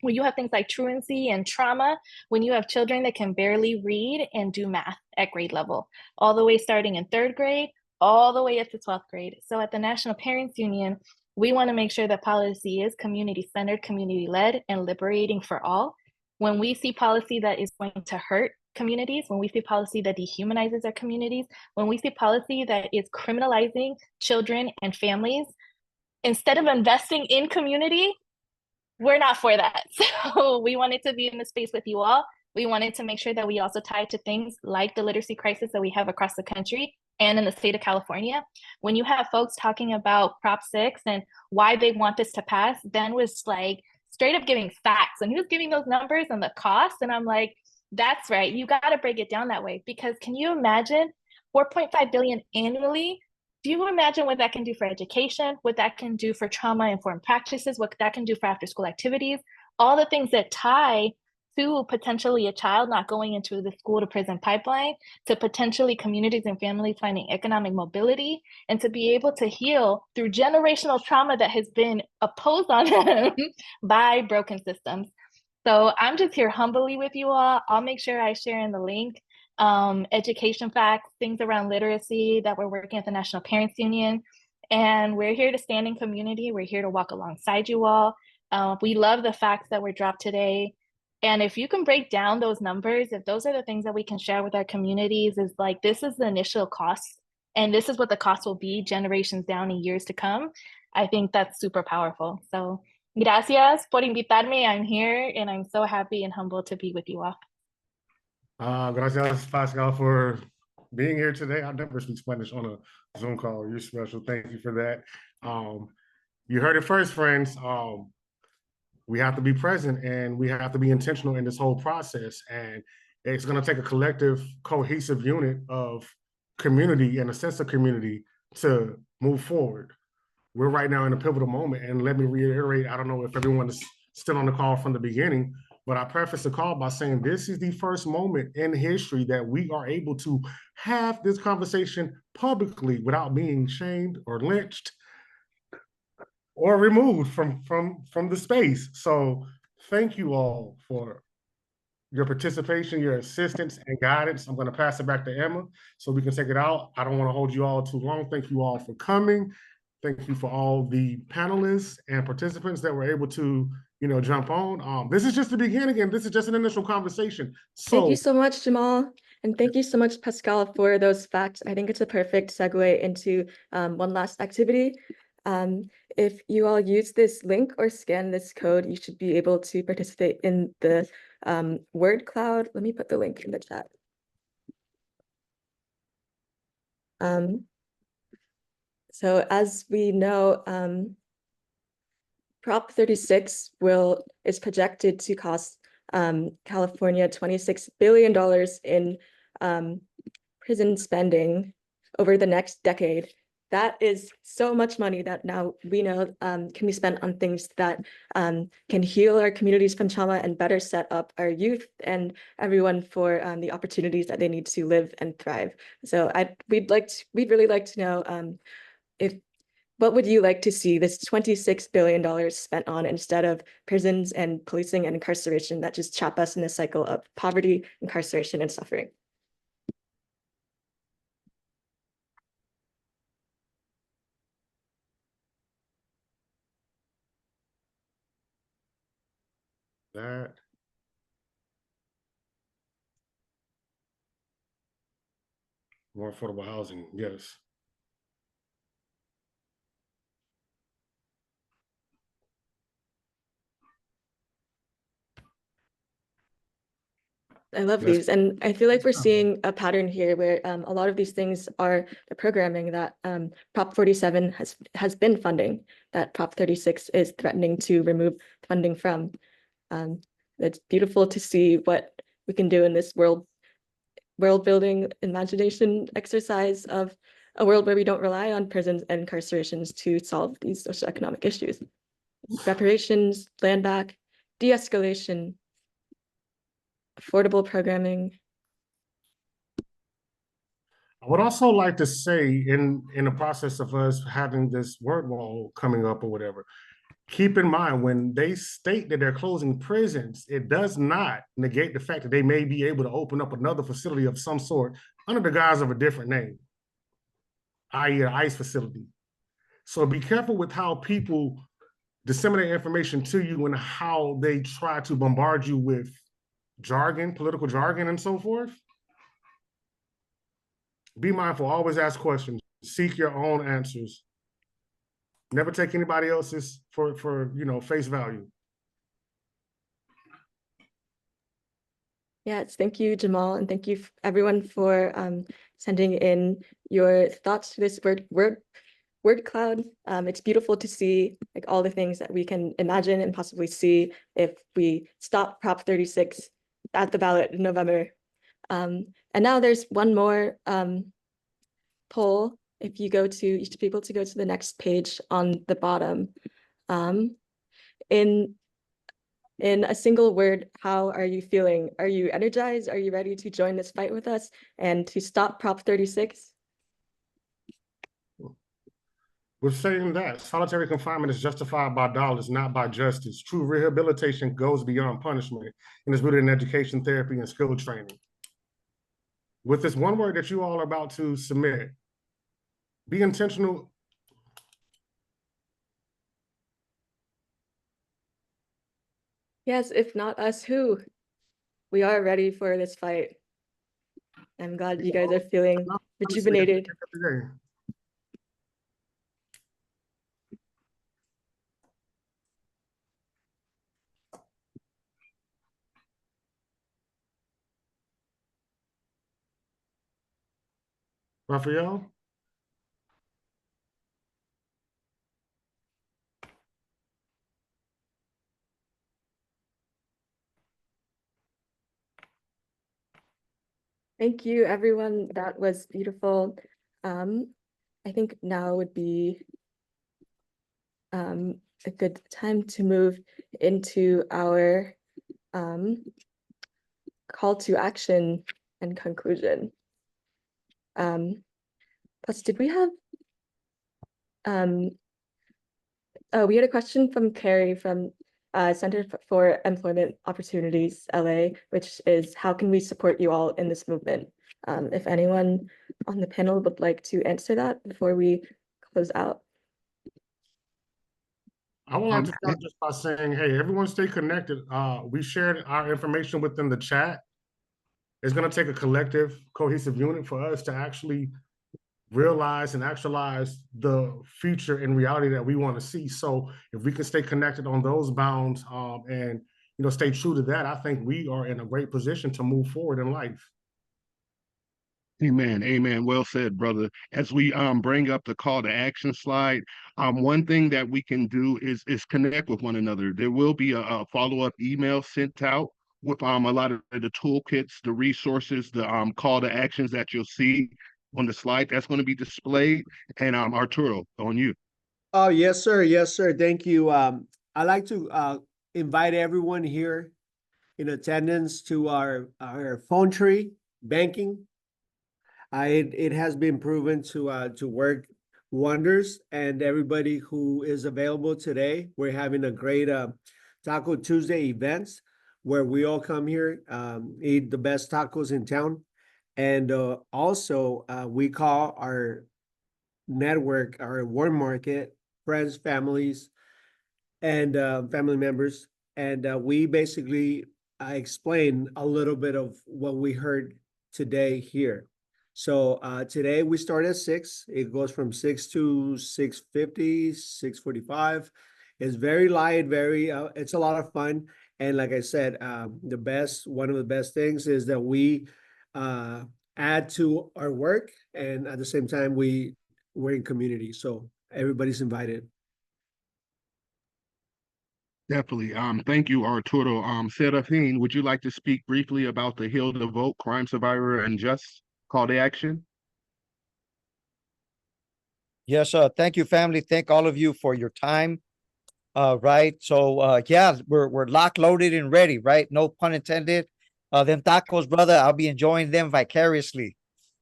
when you have things like truancy and trauma, when you have children that can barely read and do math at grade level, all the way starting in third grade, all the way up to 12th grade. So at the National Parents Union, we want to make sure that policy is community-centered, community-led, and liberating for all. When we see policy that is going to hurt communities, when we see policy that dehumanizes our communities, when we see policy that is criminalizing children and families, instead of investing in community, we're not for that. So we wanted to be in the space with you all. We wanted to make sure that we also tie to things like the literacy crisis that we have across the country and in the state of California. When you have folks talking about Prop 6 and why they want this to pass, Ben was like straight up giving facts and he was giving those numbers and the cost. And I'm like, that's right. You got to break it down that way, because can you imagine 4.5 billion annually? Do you imagine what that can do for education, what that can do for trauma-informed practices, what that can do for after-school activities, all the things that tie to potentially a child not going into the school to prison pipeline, to potentially communities and families finding economic mobility, and to be able to heal through generational trauma that has been imposed on them by broken systems. So I'm just here humbly with you all. I'll make sure I share in the link education facts, things around literacy that we're working at the National Parents Union. And we're here to stand in community. We're here to walk alongside you all. We love the facts that were dropped today. And if you can break down those numbers, if those are the things that we can share with our communities, is like, this is the initial cost, and this is what the cost will be generations down in years to come. I think that's super powerful. So gracias por invitarme. I'm here and I'm so happy and humbled to be with you all. Gracias, Pascal, for being here today. I never speak Spanish on a Zoom call. You're special. Thank you for that. You heard it first, friends. We have to be present and we have to be intentional in this whole process. And it's going to take a collective, cohesive unit of community and a sense of community to move forward. We're right now in a pivotal moment. And let me reiterate, I don't know if everyone is still on the call from the beginning, but I preface the call by saying this is the first moment in history that we are able to have this conversation publicly without being shamed or lynched or removed from the space. So thank you all for your participation, your assistance and guidance. I'm going to pass it back to Emma so we can take it out. I don't want to hold you all too long. Thank you all for coming. Thank you for all the panelists and participants that were able to, jump on. This is just the beginning, and this is just an initial conversation. So thank you so much, Jamal. And thank you so much, Pascal, for those facts. I think it's a perfect segue into one last activity. If you all use this link or scan this code, you should be able to participate in the word cloud. Let me put the link in the chat. So as we know, Prop 36 is projected to cost California $26 billion in prison spending over the next decade. That is so much money that now we know can be spent on things that can heal our communities from trauma and better set up our youth and everyone for the opportunities that they need to live and thrive. So we'd really like to know if what would you like to see this $26 billion spent on instead of prisons and policing and incarceration that just trap us in a cycle of poverty, incarceration, and suffering? That. More affordable housing, yes. I love these, and I feel like we're seeing a pattern here where a lot of these things are the programming that Prop 47 has been funding, that Prop 36 is threatening to remove funding from. It's beautiful to see what we can do in this world building imagination exercise of a world where we don't rely on prisons and incarcerations to solve these socioeconomic issues. Reparations, land back, de-escalation, affordable programming. I would also like to say in the process of us having this word wall coming up or whatever, keep in mind when they state that they're closing prisons, it does not negate the fact that they may be able to open up another facility of some sort under the guise of a different name, i.e. an ICE facility. So be careful with how people disseminate information to you and how they try to bombard you with jargon, political jargon, and so forth. Be mindful, always ask questions, seek your own answers. Never take anybody else's for face value. Yes, thank you, Jamal, and thank you everyone for sending in your thoughts to this word cloud. It's beautiful to see like all the things that we can imagine and possibly see if we stop Prop 36 at the ballot in November. And now there's one more poll. If you go to, you should be able to go to the next page on the bottom. In a single word, how are you feeling? Are you energized? Are you ready to join this fight with us and to stop Prop 36? We're saying that solitary confinement is justified by dollars, not by justice. True rehabilitation goes beyond punishment and is rooted in education, therapy, and skill training. With this one word that you all are about to submit, be intentional. Yes, if not us, who? We are ready for this fight. I'm glad you guys are feeling rejuvenated. Raphael? Thank you, everyone. That was beautiful. I think now would be a good time to move into our call to action and conclusion. Plus, did we have we had a question from Carrie from Center for Employment Opportunities, LA, which is how can we support you all in this movement? If anyone on the panel would like to answer that before we close out. I would like to start just by saying, hey, everyone stay connected. We shared our information within the chat. It's going to take a collective, cohesive unit for us to actually realize and actualize the future and reality that we want to see. So if we can stay connected on those bounds and stay true to that, I think we are in a great position to move forward in life. Amen. Amen. Well said, brother. As we bring up the call to action slide, one thing that we can do is connect with one another. There will be a follow-up email sent out with a lot of the toolkits, the resources, the call to actions that you'll see on the slide that's going to be displayed. And Arturo, on you. Oh, yes, sir. Yes, sir. Thank you. I'd like to invite everyone here in attendance to our phone tree banking. It has been proven to work wonders, and everybody who is available today. We're having a great Taco Tuesday events where we all come here, eat the best tacos in town. And also, we call our network, our warm market, friends, families, and family members. And we basically explain a little bit of what we heard today here. So today we start at 6. It goes from 6 to 6:50, 6:45. It's very light, very it's a lot of fun. And like I said, one of the best things is that we add to our work, and at the same time we're in community. So everybody's invited. Definitely. Thank you, Arturo. Serafin, would you like to speak briefly about the Heal the Vote Crime Survivor and Just call to action? Yes, thank you, family. Thank all of you for your time. Right. So yeah, we're locked, loaded, and ready, right? No pun intended. Them tacos, brother, I'll be enjoying them vicariously.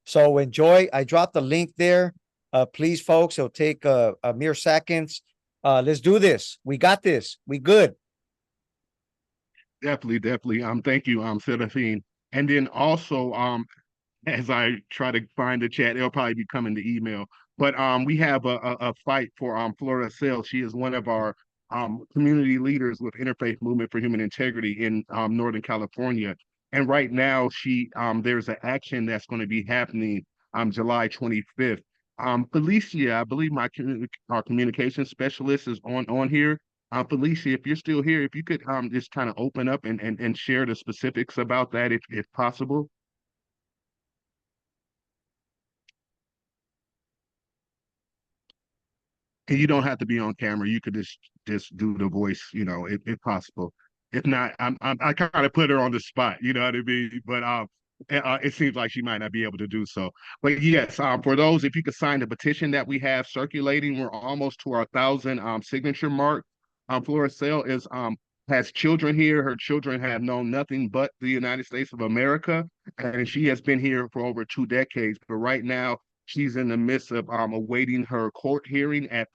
So enjoy. I dropped the link there. Please, folks, it'll take a mere seconds. Let's do this. We got this. We good. Definitely, definitely. Thank you, Serafin. And then also, as I try to find the chat, it'll probably be coming to email. But we have a fight for Flora Sale. She is one of our community leaders with Interfaith Movement for Human Integrity in Northern California. And right now, there's an action that's going to be happening July 25th. Felicia, I believe our communication specialist is on here. Felicia, if you're still here, if you could just kind of open up and share the specifics about that, if possible. And you don't have to be on camera. You could just do the voice, if possible. If not, I kind of put her on the spot, you know what I mean? But it seems like she might not be able to do so. But yes, for those, if you could sign the petition that we have circulating, we're almost to our 1,000 signature mark. Flora Sale has children here. Her children have known nothing but the United States of America, and she has been here for over 2 decades. But right now, she's in the midst of awaiting her court hearing at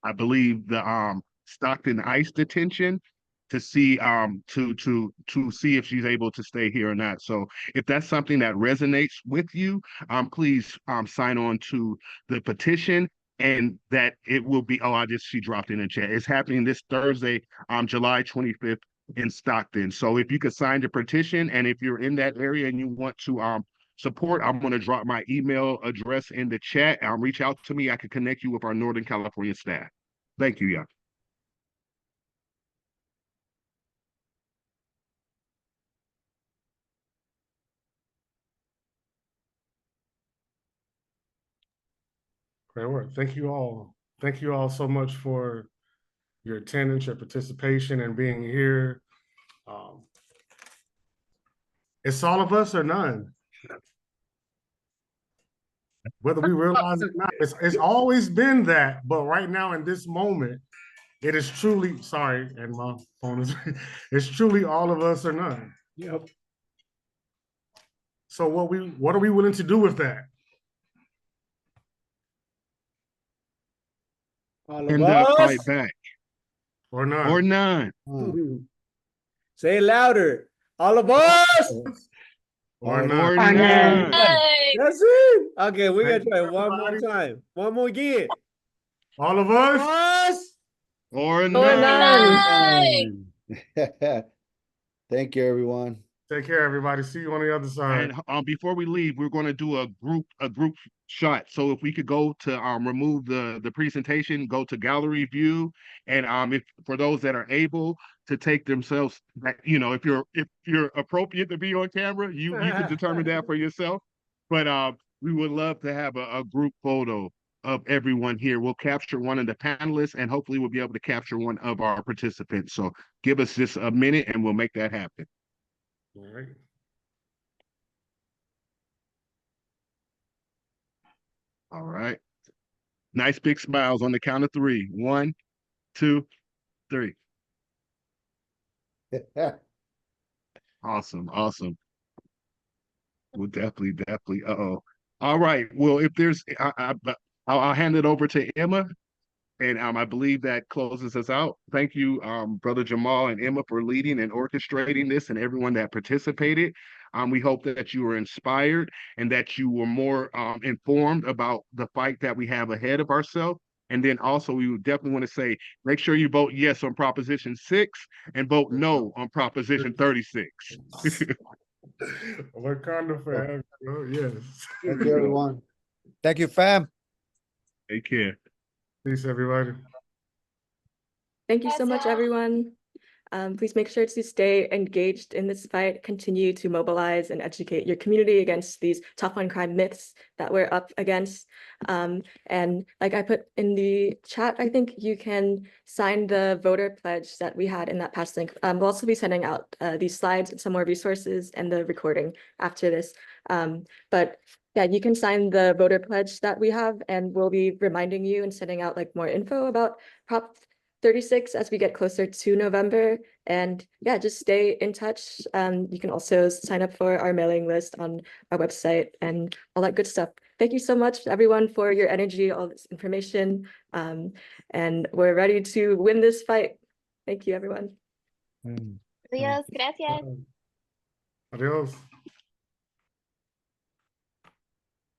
I believe, the Stockton ICE detention to see to see if she's able to stay here or not. So if that's something that resonates with you, please sign on to the petition. And that it will be, she dropped in the chat. It's happening this Thursday, July 25th in Stockton. So if you could sign the petition, and if you're in that area and you want to support, I'm going to drop my email address in the chat. Reach out to me. I can connect you with our Northern California staff. Thank you, yeah. Great work. Thank you all. Thank you all so much for your attendance, your participation, and being here. It's all of us or none. Whether we realize it or not, it's always been that. But right now, in this moment, it is truly, sorry, and my phone is, it's truly all of us or none. Yep. So what are we willing to do with that? All of And us fight back. Or none. Or none. Say it louder. All of us. Or none. Or none. That's it. Okay, we're gonna Thank try you, it one more everybody. time. One more again. All of us. Or none. Thank you, everyone. Take care, everybody. See you on the other side. And before we leave, we're going to do a group shot. So if we could go to remove the presentation, go to gallery view, and if for those that are able to take themselves, if you're appropriate to be on camera, you can determine that for yourself. But we would love to have a group photo of everyone here. We'll capture one of the panelists, and hopefully we'll be able to capture one of our participants. So give us just a minute, and we'll make that happen. All right. All right. Nice big smiles on the count of 3. 1, 2, 3. Awesome. Awesome. Well, definitely. All right. Well, if there's, I'll hand it over to Emma. And I believe that closes us out. Thank you, Brother Jamal and Emma, for leading and orchestrating this, and everyone that participated. We hope that you were inspired and that you were more informed about the fight that we have ahead of ourselves. And then also, we would definitely want to say, make sure you vote yes on Proposition 6 and vote no on Proposition 36. Wakanda forever. Oh, yes. Thank you, everyone. Thank you, fam. Take care. Peace, everybody. Thank you so much, Gotcha. everyone. Please make sure to stay engaged in this fight, continue to mobilize and educate your community against these tough on crime myths that we're up against. And like I put in the chat, I think you can sign the voter pledge that we had in that past link. We'll also be sending out these slides and some more resources and the recording after this. But yeah, you can sign the voter pledge that we have, and we'll be reminding you and sending out like more info about Prop 36 as we get closer to November. And yeah, just stay in touch. You can also sign up for our mailing list on our website and all that good stuff. Thank you so much, everyone, for your energy, all this information. And we're ready to win this fight. Thank you, everyone. Adios, gracias. Adios.